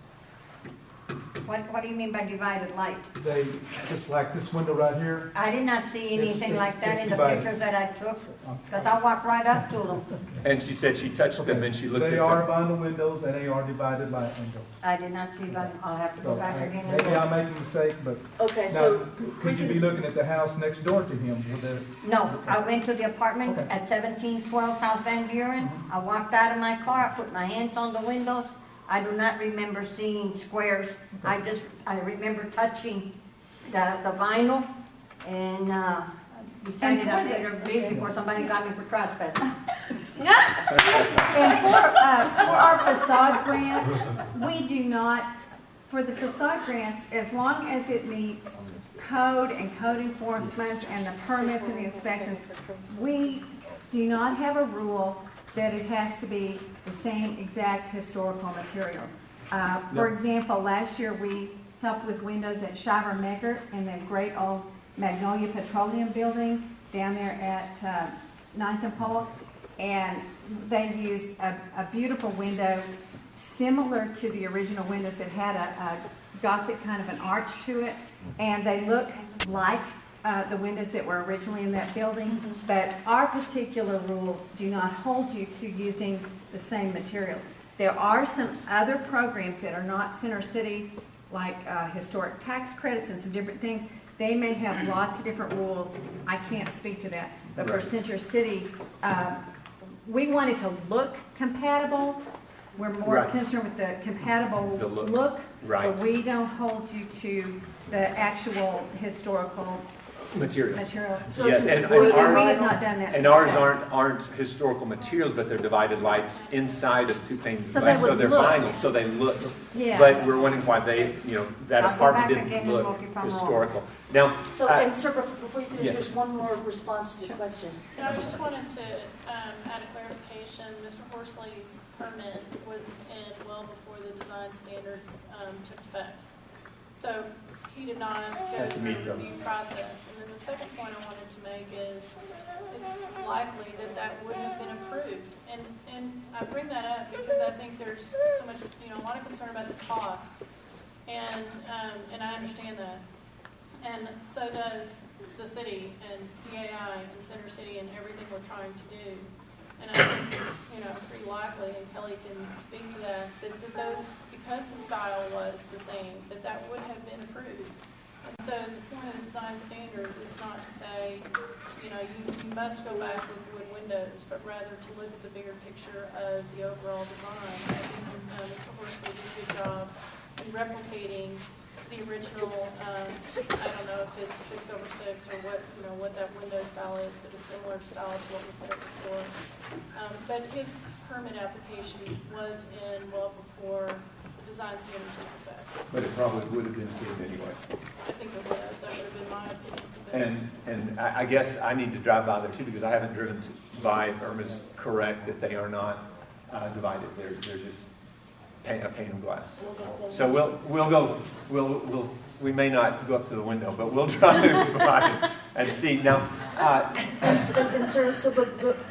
What do you mean by divided light? They, just like this window right here. I did not see anything It's- like that it's in the divided. pictures that I took, because I walked right up to them. And she said she touched them and she looked at They them. are vinyl windows and they are divided light windows. I did not see them. I'll have to So go back again and maybe I look. made a mistake, but Okay, now, so could you be looking at the house next door to him? With the, No, I went to the apartment Okay. at 1712 South Van Buren. I walked out of my car, I put my hands on the windows. I do not remember seeing squares. I remember touching the vinyl, and decided I better leave before somebody got me for trespassing. And for our facade grants, we do not for the facade grants, as long as it meets code and code enforcement and the permits and the inspections, we do not have a rule that it has to be the same exact historical materials. For example, last year we helped with windows at Shiver Meckert in the great old Magnolia Petroleum building down there at 9th and Polk, and they used a beautiful window similar to the original windows that had a Gothic kind of an arch to it, and they look like the windows that were originally in that building, but our particular rules do not hold you to using the same materials. There are some other programs that are not Center City, like historic tax credits and some different things. They may have lots of different rules. I can't speak to that. But for Center City, we want it to look compatible. We're more concerned with the compatible look, but we don't hold you to the actual historical materials. So yes, and we ours, have not done that. and ours aren't historical materials, but they're divided lights inside of two panes of glass, so they're vinyl, so they look. Yeah. But we're wondering why they, that apartment didn't look historical. Now, So, and sir, before you finish, yes. there's one more response to the question. No, I just wanted to add a clarification. Mr. Horsley's permit was in well before the design standards took effect. So he did not go through the review process. And then the second point I wanted to make is it's likely that that would have been approved. And I bring that up because I think there's so much, a lot of concern about the cost. And I understand that. And so does the city and DAI and Center City and everything we're trying to do. And I think it's, pretty likely, and Kelly can speak to that those, because the style was the same, that would have been approved. And so the point of the design standards is not to say, you must go back with wood windows, but rather to look at the bigger picture of the overall design. I think Mr. Horsley did a good job in replicating the original, I don't know if it's 6/6 or what that window style is, but a similar style to what was there before. But his permit application was in well before the design standards took effect. but it probably would have been approved anyway. I think it would have. That would have been my opinion. And I guess I need to drive by there too, because I haven't driven by. If Irma's correct that they are not divided. They're just a pane of glass. So we may not go up to the window, but we'll drive by and see. Now, And sir,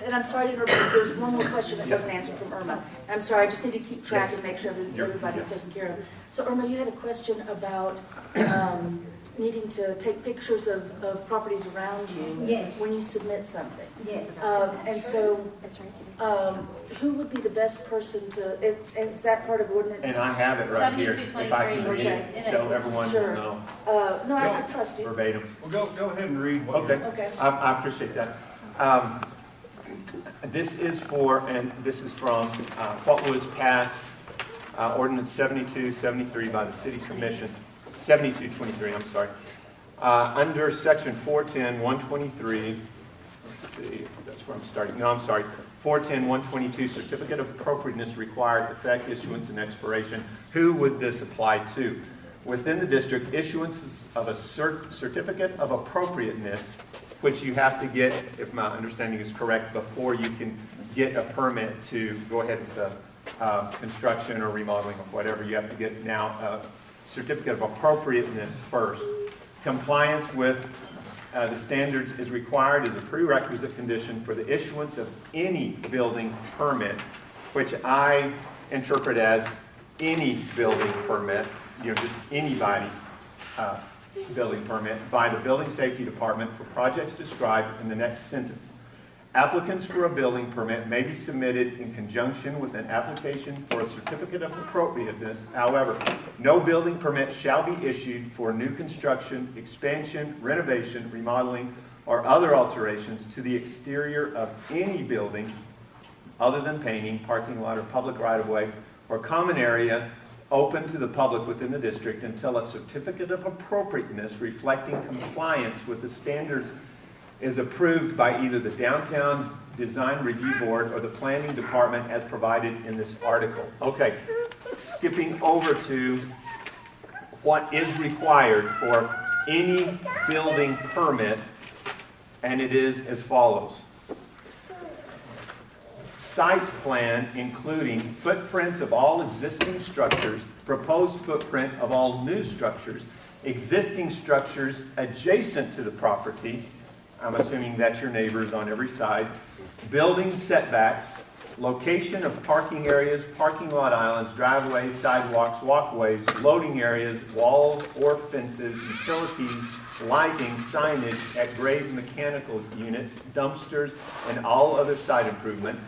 and I'm sorry to interrupt, but there's one more question that wasn't answered from Irma. I'm sorry, I just need to keep track and make sure everybody's taken care of. So Irma, you had a question about needing to take pictures of properties around you when you submit something. Yes. And so, who would be the best person to, is that part of ordinance? and I have it right here, if I can read it, so everyone will know. No, I trust you. Verbatim. Well, go ahead and read what. Okay. I appreciate that. This is from what was passed, ordinance 7273 by the City Commission, 7223, I'm sorry. Under section 410-123, let's see, that's where I'm starting. No, I'm sorry. 410-122, certificate of appropriateness required, effect, issuance, and expiration. Who would this apply to? Within the district, issuance of a certificate of appropriateness, which you have to get, if my understanding is correct, before you can get a permit to go ahead with construction or remodeling or whatever. You have to get now a certificate of appropriateness first. Compliance with the standards is required as a prerequisite condition for the issuance of any building permit, which I interpret as any building permit, just anybody building permit by the Building Safety Department for projects described in the next sentence. Applicants for a building permit may be submitted in conjunction with an application for a certificate of appropriateness. However, no building permit shall be issued for new construction, expansion, renovation, remodeling, or other alterations to the exterior of any building other than painting, parking lot, or public right-of-way, or common area open to the public within the district until a certificate of appropriateness reflecting compliance with the standards is approved by either the Downtown Design Review Board or the Planning Department as provided in this article. Okay, skipping over to what is required for any building permit, and it is as follows. Site plan including footprints of all existing structures, proposed footprint of all new structures, existing structures adjacent to the property, I'm assuming that's your neighbors on every side, building setbacks, location of parking areas, parking lot islands, driveways, sidewalks, walkways, loading areas, walls or fences, utilities, lighting, signage at grade mechanical units, dumpsters, and all other site improvements.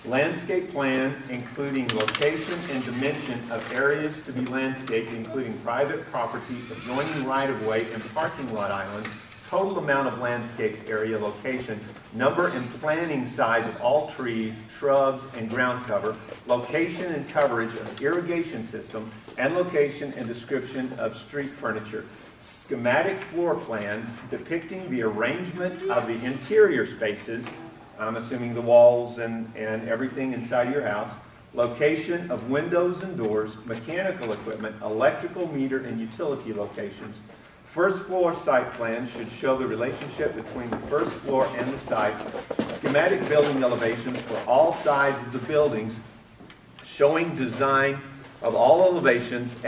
Landscape plan, including location and dimension of areas to be landscaped, including private property, adjoining right-of-way, and parking lot islands. Total amount of landscaped area, location, number and planting size of all trees, shrubs, and ground cover, location and coverage of irrigation system, and location and description of street furniture. Schematic floor plans depicting the arrangement of the interior spaces, I'm assuming the walls and everything inside your house, location of windows and doors, mechanical equipment, electrical meter and utility locations. First floor site plan should show the relationship between the first floor and the site. Schematic building elevations for all sides of the buildings, showing design of all elevations,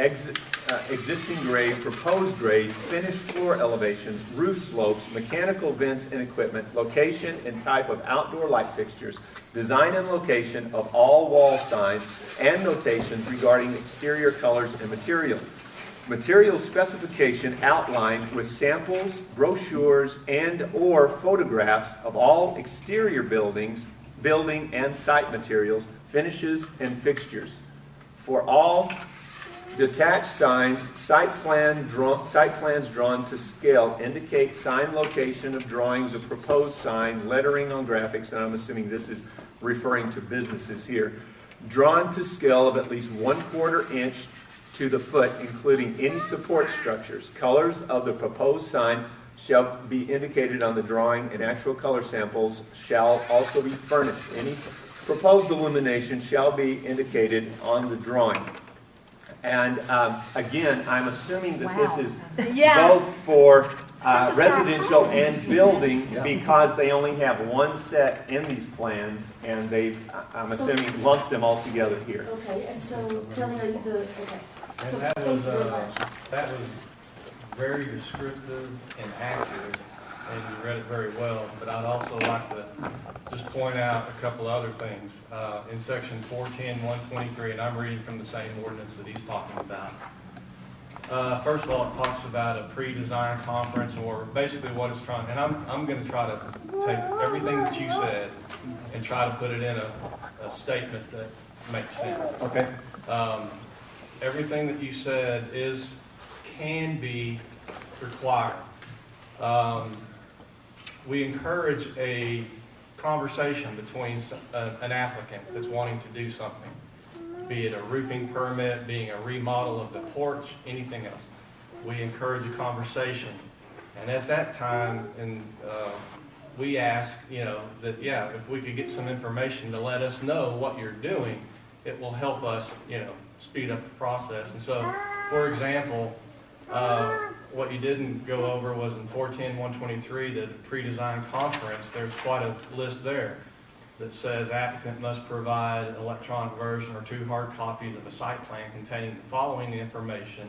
existing grade, proposed grade, finished floor elevations, roof slopes, mechanical vents and equipment, location and type of outdoor light fixtures, design and location of all wall signs, and notations regarding exterior colors and material. Material specification outlined with samples, brochures, and/or photographs of all exterior building and site materials, finishes, and fixtures. For all detached signs, site plans drawn to scale indicate sign location of drawings of proposed sign, lettering on graphics, and I'm assuming this is referring to businesses here, drawn to scale of at least 1/4 inch to the foot, including any support structures. Colors of the proposed sign shall be indicated on the drawing, and actual color samples shall also be furnished. Any proposed illumination shall be indicated on the drawing. And again, I'm assuming that this is both for residential and building, because they only have one set in these plans, and they've, I'm assuming, lumped them all together here. Okay, and so Kelly, are you the, okay. And So that thank you very much. was very descriptive and accurate, and you read it very well. But I'd also like to just point out a couple other things. In section 410-123, and I'm reading from the same ordinance that he's talking about. First of all, it talks about a pre-design conference, or basically what it's trying, and I'm going to try to take everything that you said and try to put it in a statement that makes sense. Okay. Everything that you said can be required. We encourage a conversation between an applicant that's wanting to do something, be it a roofing permit, being a remodel of the porch, anything else. We encourage a conversation, and at that time, we ask, that if we could get some information to let us know what you're doing, it will help us, speed up the process. And so, for example, what you didn't go over was in 410-123, the pre-design conference. There's quite a list there that says applicant must provide an electronic version or 2 hard copies of a site plan containing the following information.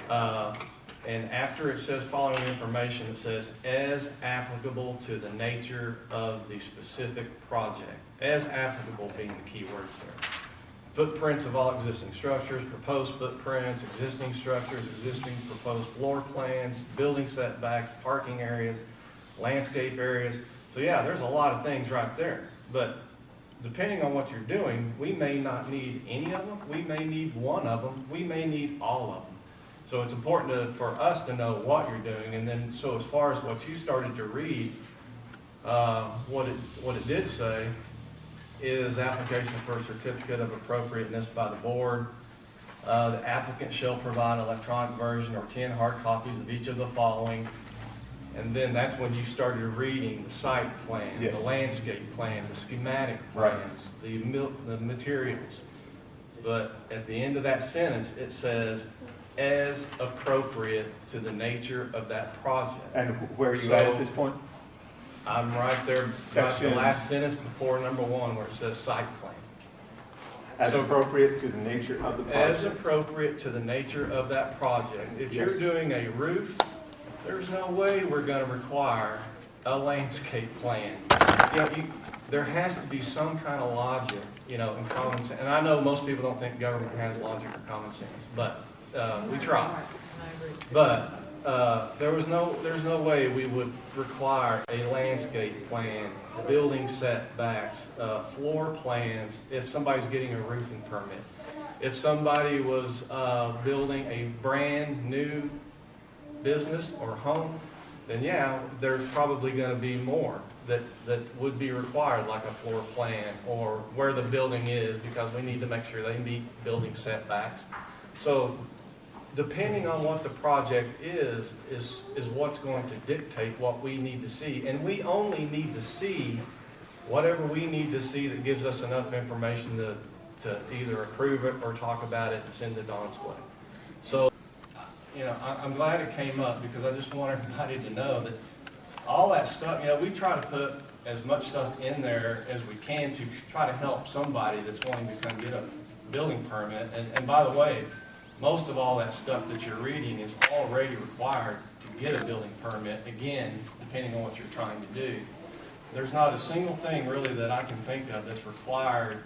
And after it says following information, it says as applicable to the nature of the specific project. As applicable being the key words there. Footprints of all existing structures, proposed footprints, existing structures, existing proposed floor plans, building setbacks, parking areas, landscape areas. So there's a lot of things right there. But depending on what you're doing, we may not need any of them. We may need one of them. We may need all of them. So it's important for us to know what you're doing. And then, so as far as what you started to read, what it did say is application for a certificate of appropriateness by the board. The applicant shall provide an electronic version or 10 hard copies of each of the following. And then that's when you started reading the site plan, yes, the landscape plan, the schematic plans, the materials. But at the end of that sentence, it says, as appropriate to the nature of that project. And where are you at this point? I'm right there, right Section- the last sentence before number 1 where it says site plan. As So- appropriate to the nature of the project. As appropriate to the nature of that project. If you're Yes. doing a roof, there's no way we're going to require a landscape plan. There has to be some kind of logic, and common sense. And I know most people don't think government has logic or common sense, but we try. But there's no way we would require a landscape plan, building setbacks, floor plans if somebody's getting a roofing permit. If somebody was building a brand new business or home, then yeah, there's probably going to be more that would be required, like a floor plan or where the building is, because we need to make sure they meet building setbacks. So depending on what the project is what's going to dictate what we need to see. And we only need to see whatever we need to see that gives us enough information to either approve it or talk about it and send it Don's way. So, I'm glad it came up because I just want everybody to know that all that stuff, we try to put as much stuff in there as we can to try to help somebody that's wanting to come get a building permit. And by the way, most of all that stuff that you're reading is already required to get a building permit, again, depending on what you're trying to do. There's not a single thing really that I can think of that's required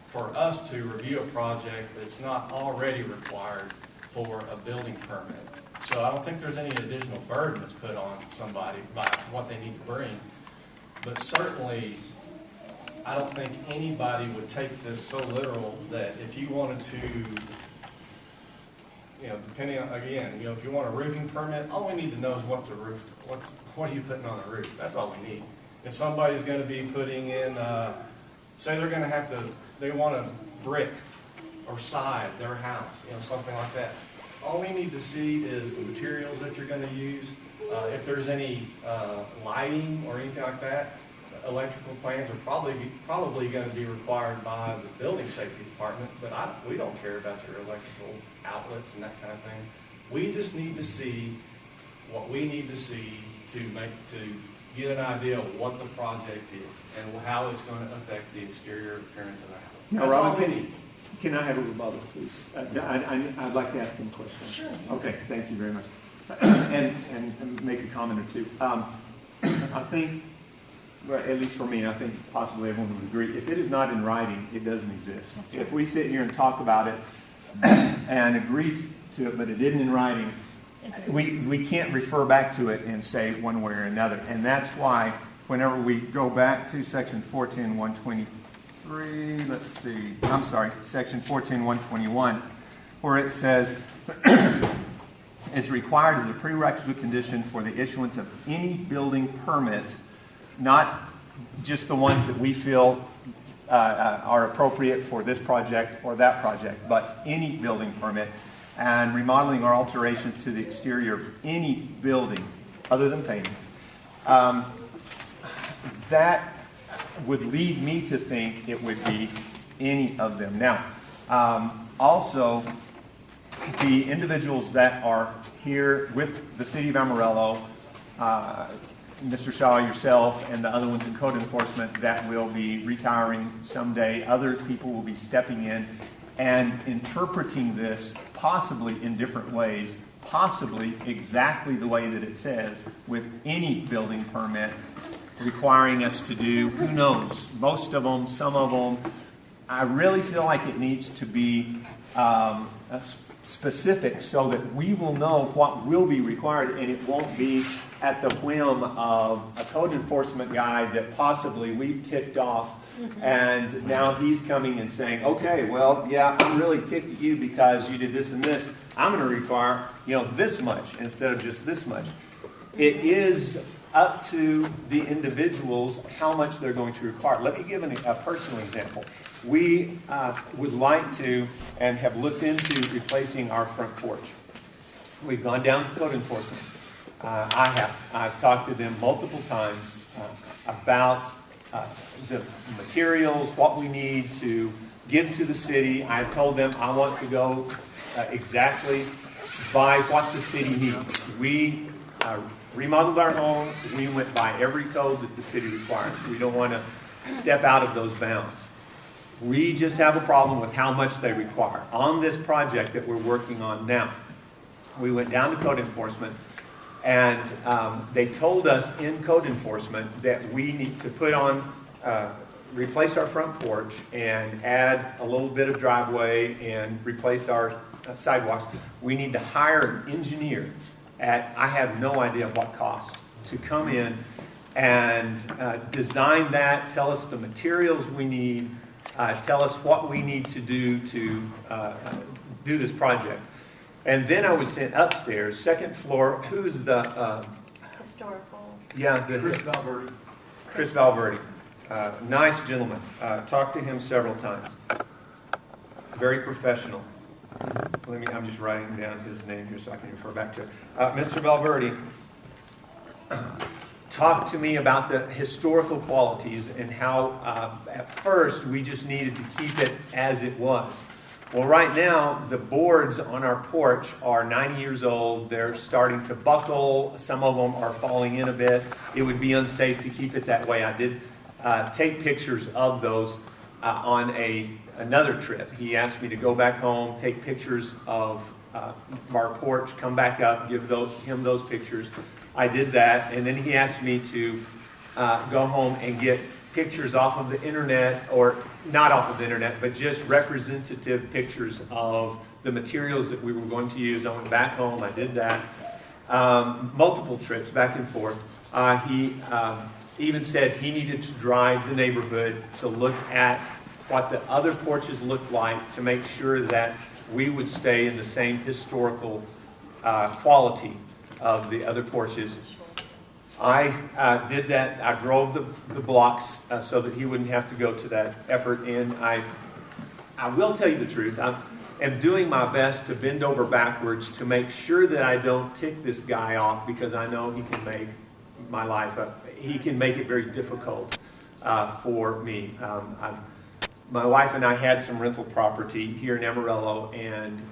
for us to review a project that's not already required for a building permit. So I don't think there's any additional burden that's put on somebody by what they need to bring. But certainly, I don't think anybody would take this so literal that if you wanted to, depending on, again, if you want a roofing permit, all we need to know is what's a roof, what are you putting on the roof? That's all we need. If somebody's going to be putting in, say they're going to have to, they want to brick or side their house, something like that. All we need to see is the materials that you're going to use. If there's any lighting or anything like that, electrical plans are probably going to be required by the building safety department, but we don't care about your electrical outlets and that kind of thing. We just need to see what we need to see to get an idea of what the project is and how it's going to affect the exterior appearance of the house. Now, That's all Robin, we need. can I have a rebuttal, please? I'd like to ask him a question. Sure. Okay, thank you very much. and make a comment or two. I think, well, at least for me, I think possibly everyone would agree, if it is not in writing, it doesn't exist. If we sit here and talk about it and agree to it, but it isn't in writing, we can't refer back to it and say one way or another. And that's why whenever we go back to section 410.123, section 410.121, where it says, it's required as a prerequisite condition for the issuance of any building permit, not just the ones that we feel are appropriate for this project or that project, but any building permit, and remodeling or alterations to the exterior of any building other than painting. That would lead me to think it would be any of them. Now, also, the individuals that are here with the City of Amarillo, Mr. Shaw, yourself, and the other ones in code enforcement that will be retiring someday, other people will be stepping in and interpreting this possibly in different ways, possibly exactly the way that it says, with any building permit, requiring us to do, who knows, most of them, some of them. I really feel like it needs to be specific so that we will know what will be required, and it won't be at the whim of a code enforcement guy that possibly we've ticked off, and now he's coming and saying, okay, well, yeah, I'm really ticked at you because you did this and this. I'm going to require, this much instead of just this much. It is up to the individuals how much they're going to require. Let me give a personal example. We would like to and have looked into replacing our front porch. We've gone down to code enforcement. I've talked to them multiple times about the materials, what we need to give to the city. I've told them I want to go exactly by what the city needs. We remodeled our home. We went by every code that the city requires. We don't want to step out of those bounds. We just have a problem with how much they require. On this project that we're working on now, we went down to code enforcement, and they told us in code enforcement that we need to put on, replace our front porch and add a little bit of driveway and replace our sidewalks. We need to hire an engineer at, I have no idea what cost, to come in and design that, tell us the materials we need, tell us what we need to do do this project. And then I was sent upstairs, second floor. Who's the Historical. yeah, Chris Valverde. Chris Valverde. Nice gentleman. Talked to him several times. Very professional. I'm just writing down his name here so I can refer back to it. Mr. Valverde talked to me about the historical qualities and how at first we just needed to keep it as it was. Well, right now, the boards on our porch are 90 years old. They're starting to buckle. Some of them are falling in a bit. It would be unsafe to keep it that way. I did take pictures of those on another trip. He asked me to go back home, take pictures of our porch, come back up, give him those pictures. I did that, and then he asked me to go home and get pictures off of the internet, or not off of the internet, but just representative pictures of the materials that we were going to use. I went back home, I did that. Multiple trips back and forth. He even said he needed to drive the neighborhood to look at what the other porches looked like to make sure that we would stay in the same historical quality of the other porches. I did that. I drove the blocks so that he wouldn't have to go to that effort. And I will tell you the truth. I am doing my best to bend over backwards to make sure that I don't tick this guy off, because I know he can make my life he can make it very difficult for me. My wife and I had some rental property here in Amarillo, and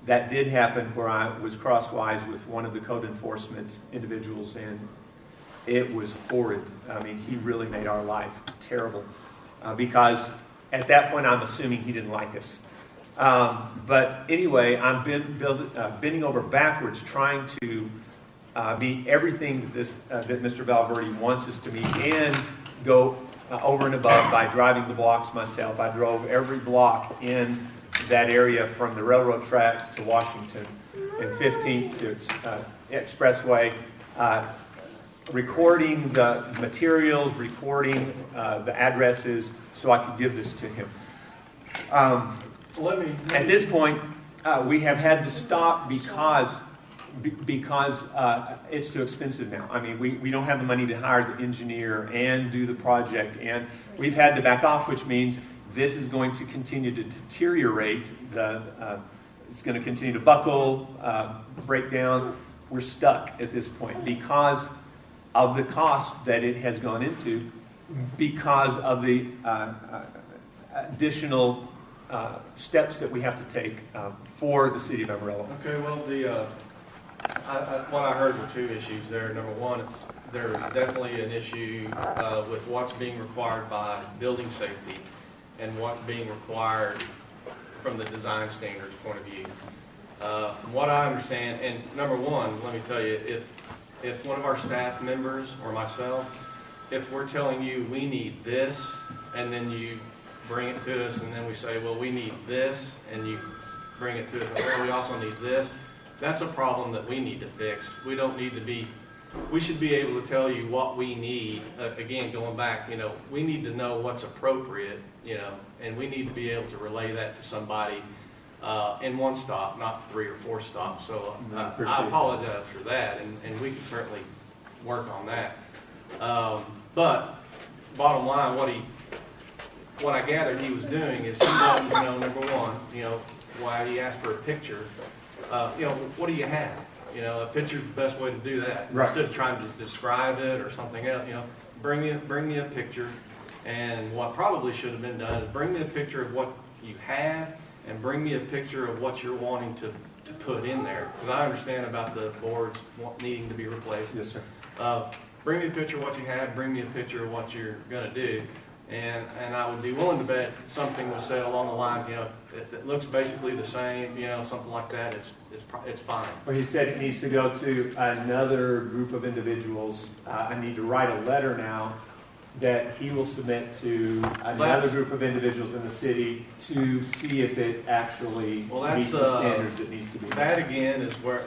that did happen where I was crosswise with one of the code enforcement individuals, and it was horrid. I mean, he really made our life terrible because at that point I'm assuming he didn't like us. But anyway, I'm bending over backwards trying to meet everything that Mr. Valverde wants us to meet, and go over and above by driving the blocks myself. I drove every block in that area from the railroad tracks to Washington and 15th to Expressway, recording the materials, recording the addresses so I could give this to him. At this point, we have had to stop because it's too expensive now. I mean, we don't have the money to hire the engineer and do the project, and we've had to back off, which means this is going to continue to deteriorate. It's going to continue to buckle, break down. We're stuck at this point because of the cost that it has gone into, because of the additional steps that we have to take for the city of Amarillo. Okay, well, what I heard were two issues there. Number one, there's definitely an issue with what's being required by building safety and what's being required from the design standards point of view. From what I understand, and number one, let me tell you, if one of our staff members or myself, if we're telling you we need this, and then you bring it to us, and then we say, well, we need this, and you bring it to us, well, we also need this, that's a problem that we need to fix. We don't need to be, we should be able to tell you what we need. Again, going back, we need to know what's appropriate, and we need to be able to relay that to somebody in one stop, not 3 or 4 stops. So I apologize for that, and we can certainly work on that. But bottom line, what I gathered he was doing is he wanted to know, number one, why he asked for a picture. What do you have? A picture's the best way to do that. Right. Instead of trying to describe it or something else, bring me a picture. And what probably should have been done is bring me a picture of what you have, and bring me a picture of what you're wanting to put in there, because I understand about the boards needing to be replaced. Yes, sir. Bring me a picture of what you have, bring me a picture of what you're gonna do, and I would be willing to bet something was said along the lines, if it looks basically the same, something like that, it's fine. Well, he said it needs to go to another group of individuals. I need to write a letter now that he will submit to another group of individuals in the city to see if it actually meets the standards that needs to be met. That again is where,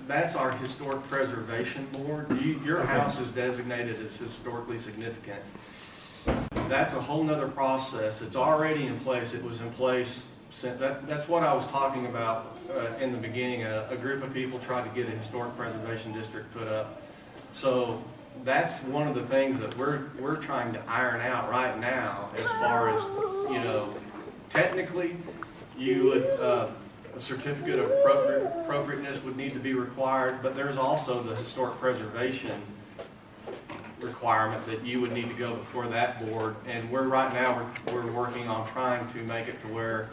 that's our historic preservation board. Your house is designated as historically significant. That's a whole nother process. It's already in place. It was in place. That's what I was talking about in the beginning. A group of people tried to get a historic preservation district put up. So that's one of the things that we're trying to iron out right now. As far as technically, you would a certificate of appropriateness would need to be required, but there's also the historic preservation requirement that you would need to go before that board. And right now we're working on trying to make it to where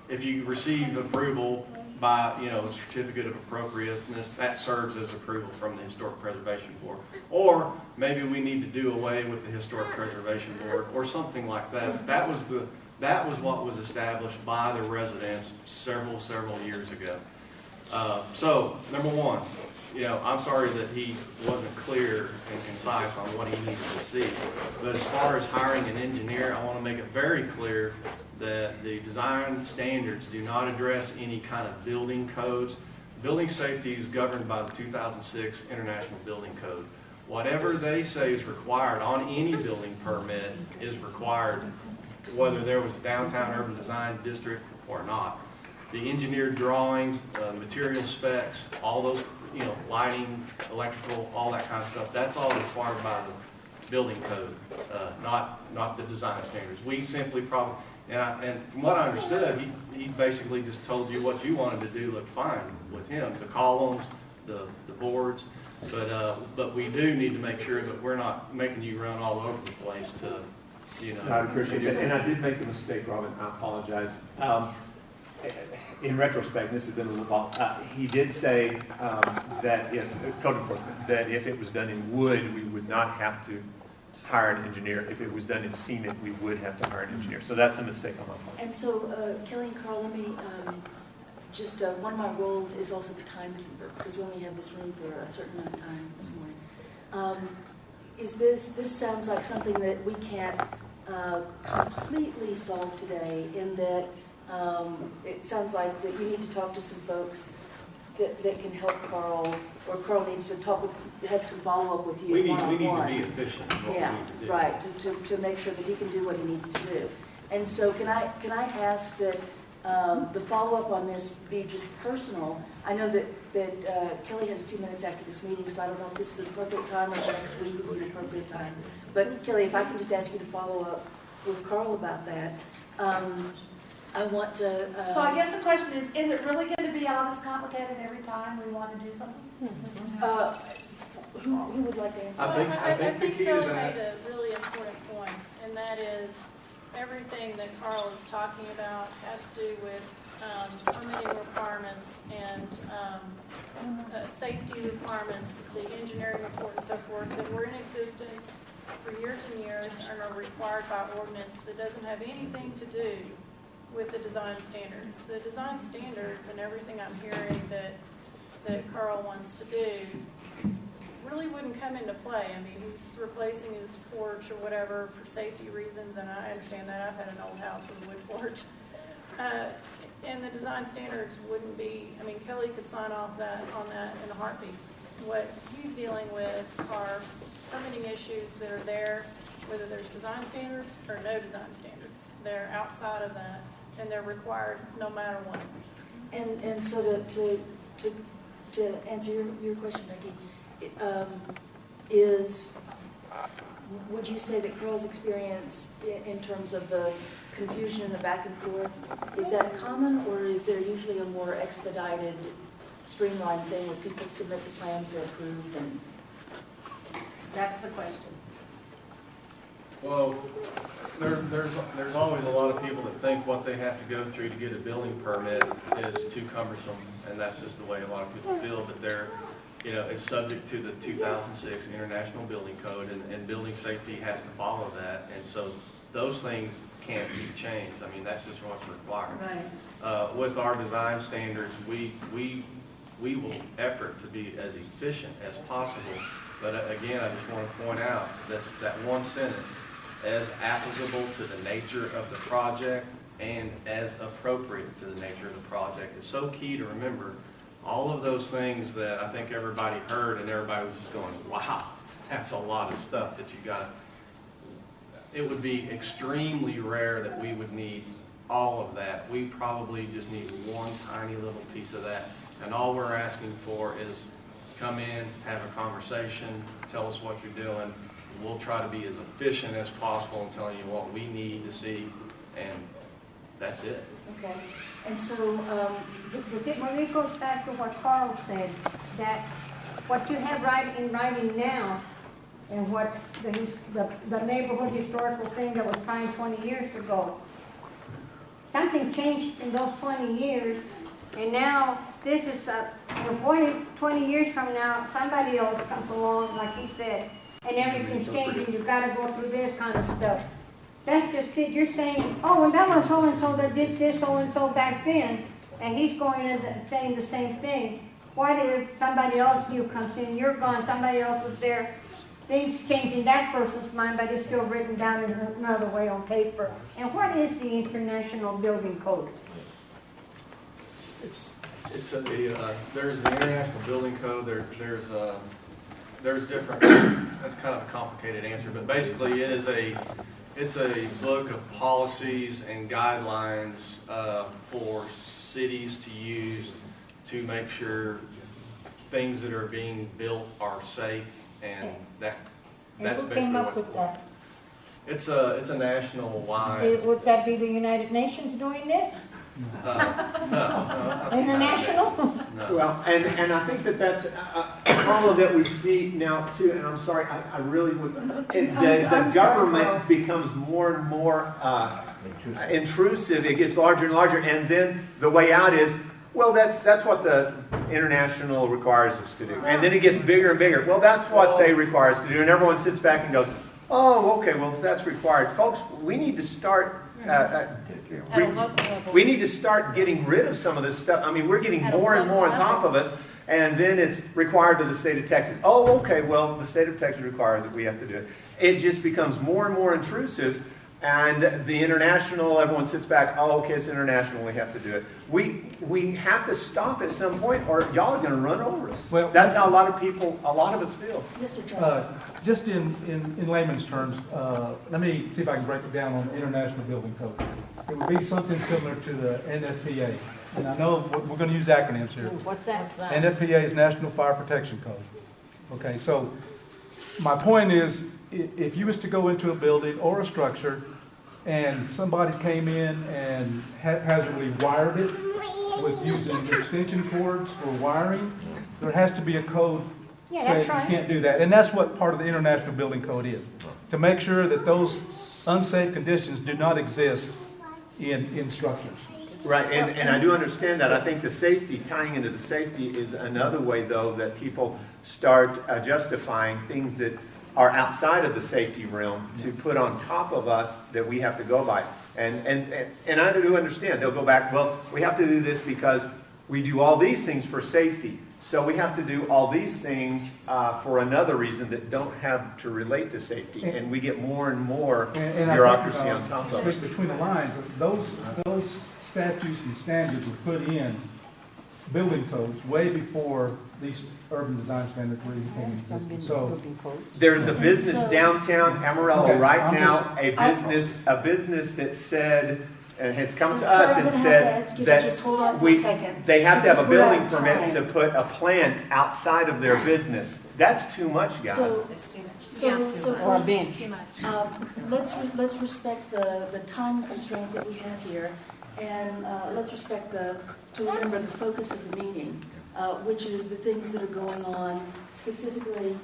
if you receive approval by a certificate of appropriateness, that serves as approval from the Historic Preservation Board. Or maybe we need to do away with the Historic Preservation Board or something like that. That was what was established by the residents several years ago. So number one, I'm sorry that he wasn't clear and concise on what he needed to see. But as far as hiring an engineer, I want to make it very clear that the design standards do not address any kind of building codes. Building safety is governed by the 2006 International Building Code. Whatever they say is required on any building permit is required, whether there was a downtown urban design district or not. The engineered drawings, material specs, all those, lighting, electrical, all that kind of stuff, that's all required by the building code, not the design standards. We simply probably, and from what I understood, he basically just told you what you wanted to do looked fine with him, the columns, the boards, but we do need to make sure that we're not making you run all over the place to, I appreciate it. And I did make a mistake, Robin. I apologize. In retrospect, this has been a little while. He did say that if code enforcement, that if it was done in wood, we would not have to hire an engineer. If it was done in cement, we would have to hire an engineer. So that's a mistake on my part. And so, Kelly and Carl, let me just one of my roles is also the timekeeper, because we only have this room for a certain amount of time this morning. This sounds like something that we can't completely solve today, in that it sounds like that you need to talk to some folks that can help Carl, or Carl needs to have some follow-up with you. We need to be efficient. Yeah, right, to make sure that he can do what he needs to do. And so can I ask that the follow-up on this be just personal? I know that Kelly has a few minutes after this meeting, so I don't know if this is an appropriate time or next week would be an appropriate time. But Kelly, if I can just ask you to follow up with Carl about that. I want to... So I guess the question is it really going to be all this complicated every time we want to do something? Who would like to answer? I think Kelly made a really important point, and that is everything that Carl is talking about has to do with permitting requirements and safety requirements, the engineering report and so forth that were in existence for years and years and are required by ordinance that doesn't have anything to do with the design standards. The design standards and everything I'm hearing that Carl wants to do really wouldn't come into play. I mean, he's replacing his porch or whatever for safety reasons, and I understand that. I've had an old house with a wood porch. And the design standards wouldn't be, I mean, Kelly could sign off on that in a heartbeat. What he's dealing with are permitting issues that are there, whether there's design standards or no design standards. They're outside of that, and they're required no matter what. And so to answer your question, Becky, would you say that Carl's experience in terms of the confusion and the back and forth, is that common, or is there usually a more expedited, streamlined thing where people submit the plans, they're approved? And that's the question. Well, there's always a lot of people that think what they have to go through to get a building permit is too cumbersome, and that's just the way a lot of people feel, but it's subject to the 2006 International Building Code, and building safety has to follow that, and so those things can't be changed. I mean, that's just what's required. Right. With our design standards, we will effort to be as efficient as possible, but again, I just want to point out that one sentence, as applicable to the nature of the project and as appropriate to the nature of the project, is so key to remember. All of those things that I think everybody heard, and everybody was just going, wow, that's a lot of stuff that you got. It would be extremely rare that we would need all of that. We probably just need one tiny little piece of that. And all we're asking for is come in, have a conversation, tell us what you're doing. We'll try to be as efficient as possible in telling you what we need to see, and that's it. Okay, and so, when it goes back to what Carl said, that what you have in writing now, and what the neighborhood historical thing that was signed 20 years ago, something changed in those 20 years, and now this is, 20 years from now, somebody else comes along, like he said, and everything's changing, you've got to go through this kind of stuff. That's just it. You're saying, oh, well, that was so-and-so that did this so-and-so back then, and he's going and saying the same thing. What if somebody else new comes in, you're gone, somebody else is there, things change in that person's mind, but it's still written down in another way on paper. And what is the International Building Code? There's the International Building Code, there's different, that's kind of a complicated answer, but basically it's a book of policies and guidelines for cities to use to make sure things that are being built are safe, and that's basically came up what with that? It's a national wide. Would that be the United Nations doing this? No. International? No. Well, and I think that's a problem that we see now too, and I'm sorry, I really would, the government becomes more and more intrusive, it gets larger and larger, and then the way out is, well, that's what the international requires us to do. And then it gets bigger and bigger. Well, that's what they require us to do, and everyone sits back and goes, oh, okay, well, if that's required. Folks, we need to start we need to start getting rid of some of this stuff. I mean, we're getting more and more on top of us, and then it's required to the state of Texas. Oh, okay, well, the state of Texas requires it. We have to do it. It just becomes more and more intrusive, and the international, everyone sits back, oh, okay, it's international, we have to do it. We have to stop at some point, or y'all are going to run over us. Well, that's how a lot of us feel. Yes, sir. Just in layman's terms, let me see if I can break it down on the International Building Code. It would be something similar to the NFPA. And I know we're going to use acronyms here. What's that? NFPA is National Fire Protection Code. Okay, so my point is, if you was to go into a building or a structure and somebody came in and haphazardly wired it with using extension cords for wiring, there has to be a code saying you can't do that. And that's what part of the International Building Code is, to make sure that those unsafe conditions do not exist in structures. Right, and I do understand that. I think the safety, tying into the safety, is another way, though, that people start justifying things that are outside of the safety realm to put on top of us that we have to go by. And I do understand. They'll go back, well, we have to do this because we do all these things for safety. So we have to do all these things for another reason that don't have to relate to safety. And we get more and more bureaucracy on top of us. Between the lines, those statutes and standards were put in building codes way before these urban design standards were even came into existence. So there's a business downtown Amarillo right now, a business that said, and has come to us and said that they have to have a building permit to put a plant outside of their business. That's too much, guys. Or a bench. Let's respect the time constraint that we have here, and let's respect to remember the focus of the meeting, which are the things that are going on specifically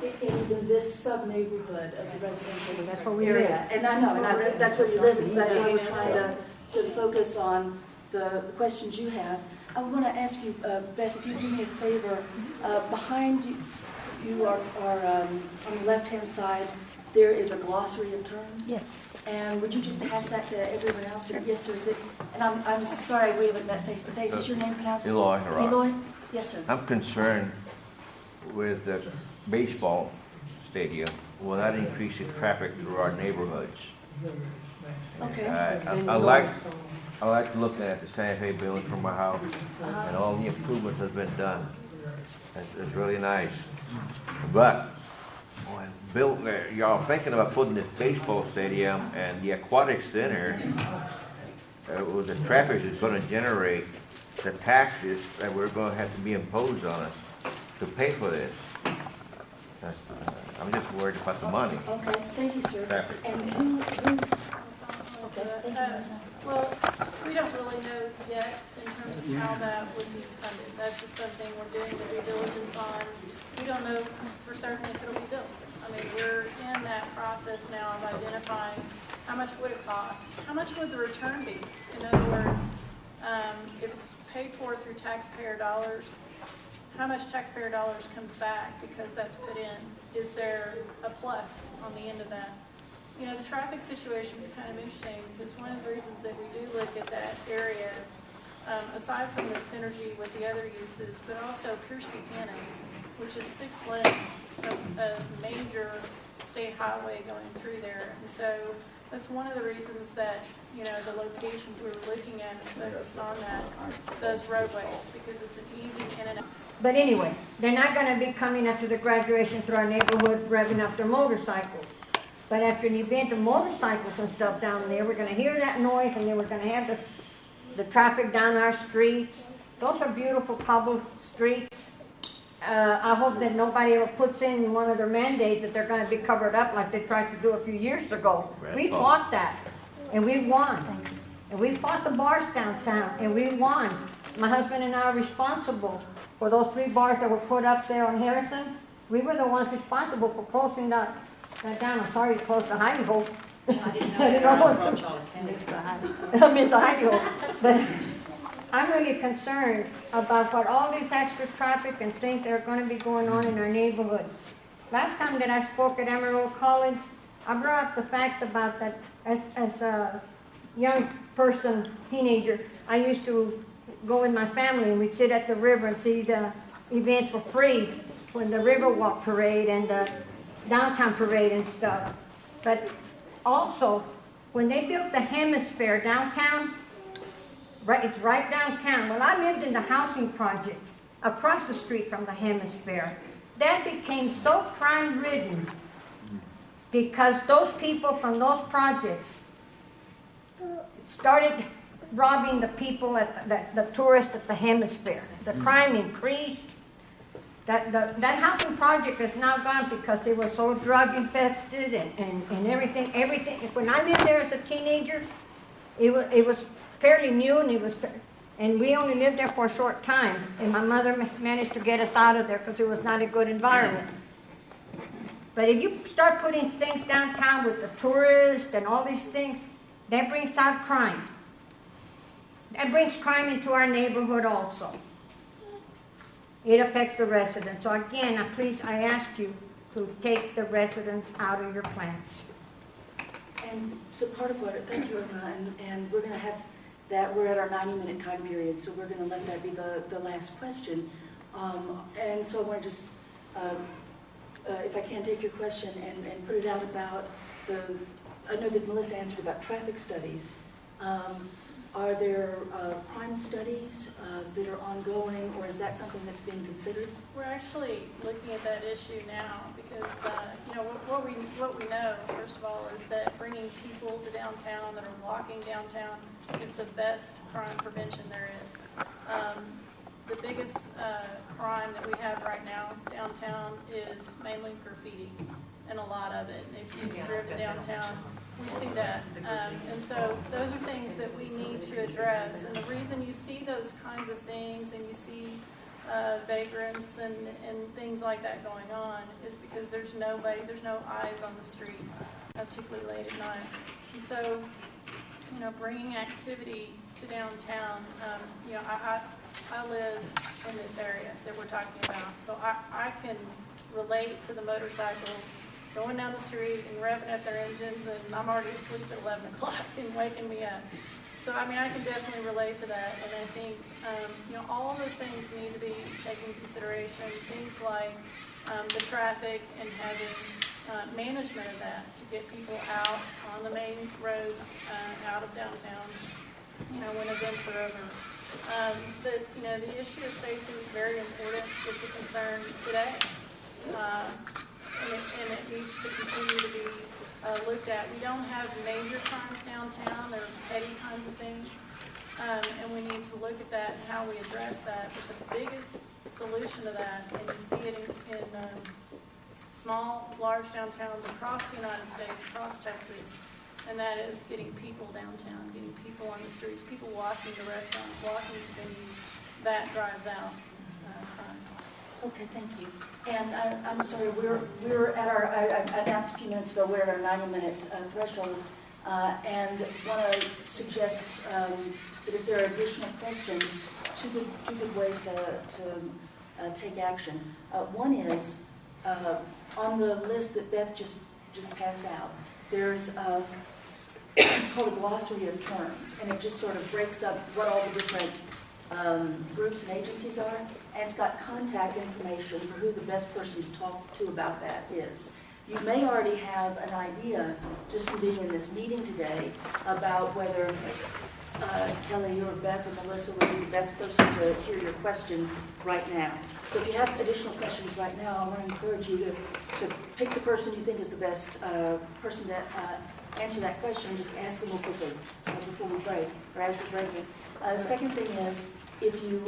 in this sub-neighborhood of the residential That's where we area. live. And I know, that's where you live, and so that's why we're trying to focus on the questions you have. I want to ask you, Beth, if you do me a favor, behind you are on the left-hand side, there is a glossary of terms. Yes. And would you just pass that to everyone else? Yes, sir. Is it? And I'm sorry we haven't met face to face. Is your name pronounced? Eloy. Eloy? Yes, sir. I'm concerned with the baseball stadium. Will that increase the traffic through our neighborhoods? Okay. I like looking at the Santa Fe building from my house, and all the improvements that's been done. It's really nice. But when built there, y'all thinking about putting this baseball stadium and the aquatic center, with the traffic is going to generate the taxes that we're going to have to be imposed on us to pay for this. I'm just worried about the money. Okay, thank you, sir. Traffic. And who okay, thank you, Melissa. Well, we don't really know yet in terms of how that would be funded. That's just something we're doing the due diligence on. We don't know for certain if it'll be built. I mean, we're in that process now of identifying how much would it cost, how much would the return be? In other words, if it's paid for through taxpayer dollars, how much taxpayer dollars comes back because that's put in? Is there a plus on the end of that? You know, the traffic situation is kind of interesting because one of the reasons that we do look at that area, aside from the synergy with the other uses, but also Pierce Buchanan, which is 6 lanes of major state highway going through there. And so that's one of the reasons that, you know, the locations we were looking at is focused on those roadways, because it's an easy in and out. But anyway, they're not gonna be coming after the graduation through our neighborhood revving up their motorcycles. But after an event of motorcycles and stuff down there, we're gonna hear that noise, and then we're gonna have the traffic down our streets. Those are beautiful cobbled streets. I hope that nobody ever puts in one of their mandates that they're gonna be covered up like they tried to do a few years ago. We fought that, and we won. And we fought the bars downtown, and we won. My husband and I are responsible for those 3 bars that were put up there on Harrison. We were the ones responsible for closing that down. I'm sorry to close the Heidi Hole. I didn't know Miss Heidi Hole. But I'm really concerned about what all this extra traffic and things that are going to be going on in our neighborhood. Last time that I spoke at Amarillo College, I brought up the fact about that as a young person, teenager, I used to go with my family and we'd sit at the river and see the events for free when the Riverwalk Parade and the downtown parade and stuff. But also, when they built the Hemisphere downtown, it's right downtown. Well, I lived in the housing project across the street from the Hemisphere. That became so crime-ridden because those people from those projects started robbing the people, the tourists at the Hemisphere. The crime increased. That housing project is now gone because it was so drug-infested and everything. When I lived there as a teenager, it was fairly new, and we only lived there for a short time. And my mother managed to get us out of there because it was not a good environment. But if you start putting things downtown with the tourists and all these things, that brings out crime. That brings crime into our neighborhood also. It affects the residents. So again, I ask you to take the residents out of your plans. And so part of what, thank you, Irma, and we're going to have that, we're at our 90-minute time period, so we're going to let that be the last question. And so I want to just, if I can take your question and put it out about I know that Melissa answered about traffic studies. Are there crime studies that are ongoing, or is that something that's being considered? We're actually looking at that issue now because, you know, what we know, first of all, is that bringing people to downtown that are walking downtown is the best crime prevention there is. The biggest crime that we have right now downtown is mainly graffiti, and a lot of it. If you've driven downtown, we see that. And so those are things that we need to address. And the reason you see those kinds of things and you see vagrants and things like that going on is because there's no eyes on the street, particularly late at night. And so, bringing activity to downtown, I live in this area that we're talking about, so I can relate to the motorcycles going down the street and revving up their engines, and I'm already asleep at 11 o'clock and waking me up. So, I can definitely relate to that, and I think, all of those things need to be taken into consideration, things like the traffic and having management of that to get people out on the main roads, out of downtown, when events are over. The issue of safety is very important. It's a concern today, and it needs to continue to be looked at. We don't have major crimes downtown. There are petty kinds of things, and we need to look at that and how we address that. But the biggest solution to that, and you see it in small, large downtowns across the United States, across Texas, and that is getting people downtown, getting people on the streets, people walking to restaurants, walking to venues. That drives out crime. Okay, thank you. And I'm sorry, we're at our, I announced a few minutes ago, we're at our 90-minute threshold, and want to suggest that if there are additional questions, two good ways to take action. One is, on the list that Beth just passed out, there's it's called a glossary of terms, and it just sort of breaks up what all the different groups and agencies are, and it's got contact information for who the best person to talk to about that is. You may already have an idea, just from being in this meeting today, about whether Kelly or Beth or Melissa would be the best person to hear your question right now. So if you have additional questions right now, I want to encourage you to pick the person you think is the best person to answer that question. Just ask them real quickly before we break, or as we're breaking. The second thing is, if you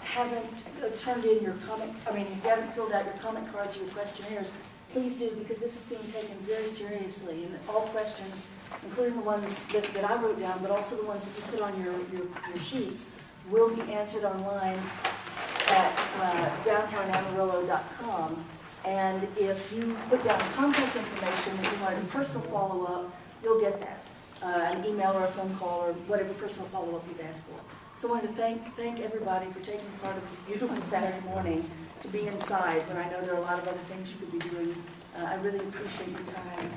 haven't turned in your comment, if you haven't filled out your comment cards or your questionnaires, please do, because this is being taken very seriously, and all questions, including the ones that I wrote down, but also the ones that you put on your sheets, will be answered online at downtownamarillo.com. And if you put down contact information that you want a personal follow-up, you'll get that. An email or a phone call or whatever personal follow-up you've asked for. So I want to thank everybody for taking part of this beautiful Saturday morning to be inside, when I know there are a lot of other things you could be doing. I really appreciate your time.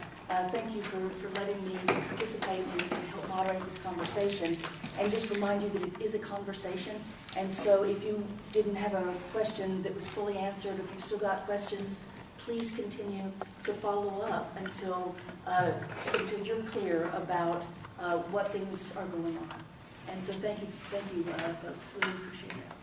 Thank you for letting me participate and help moderate this conversation. And just remind you that it is a conversation. And so if you didn't have a question that was fully answered, if you've still got questions, please continue to follow up until you're clear about what things are going on. And so thank you, folks. Really appreciate it.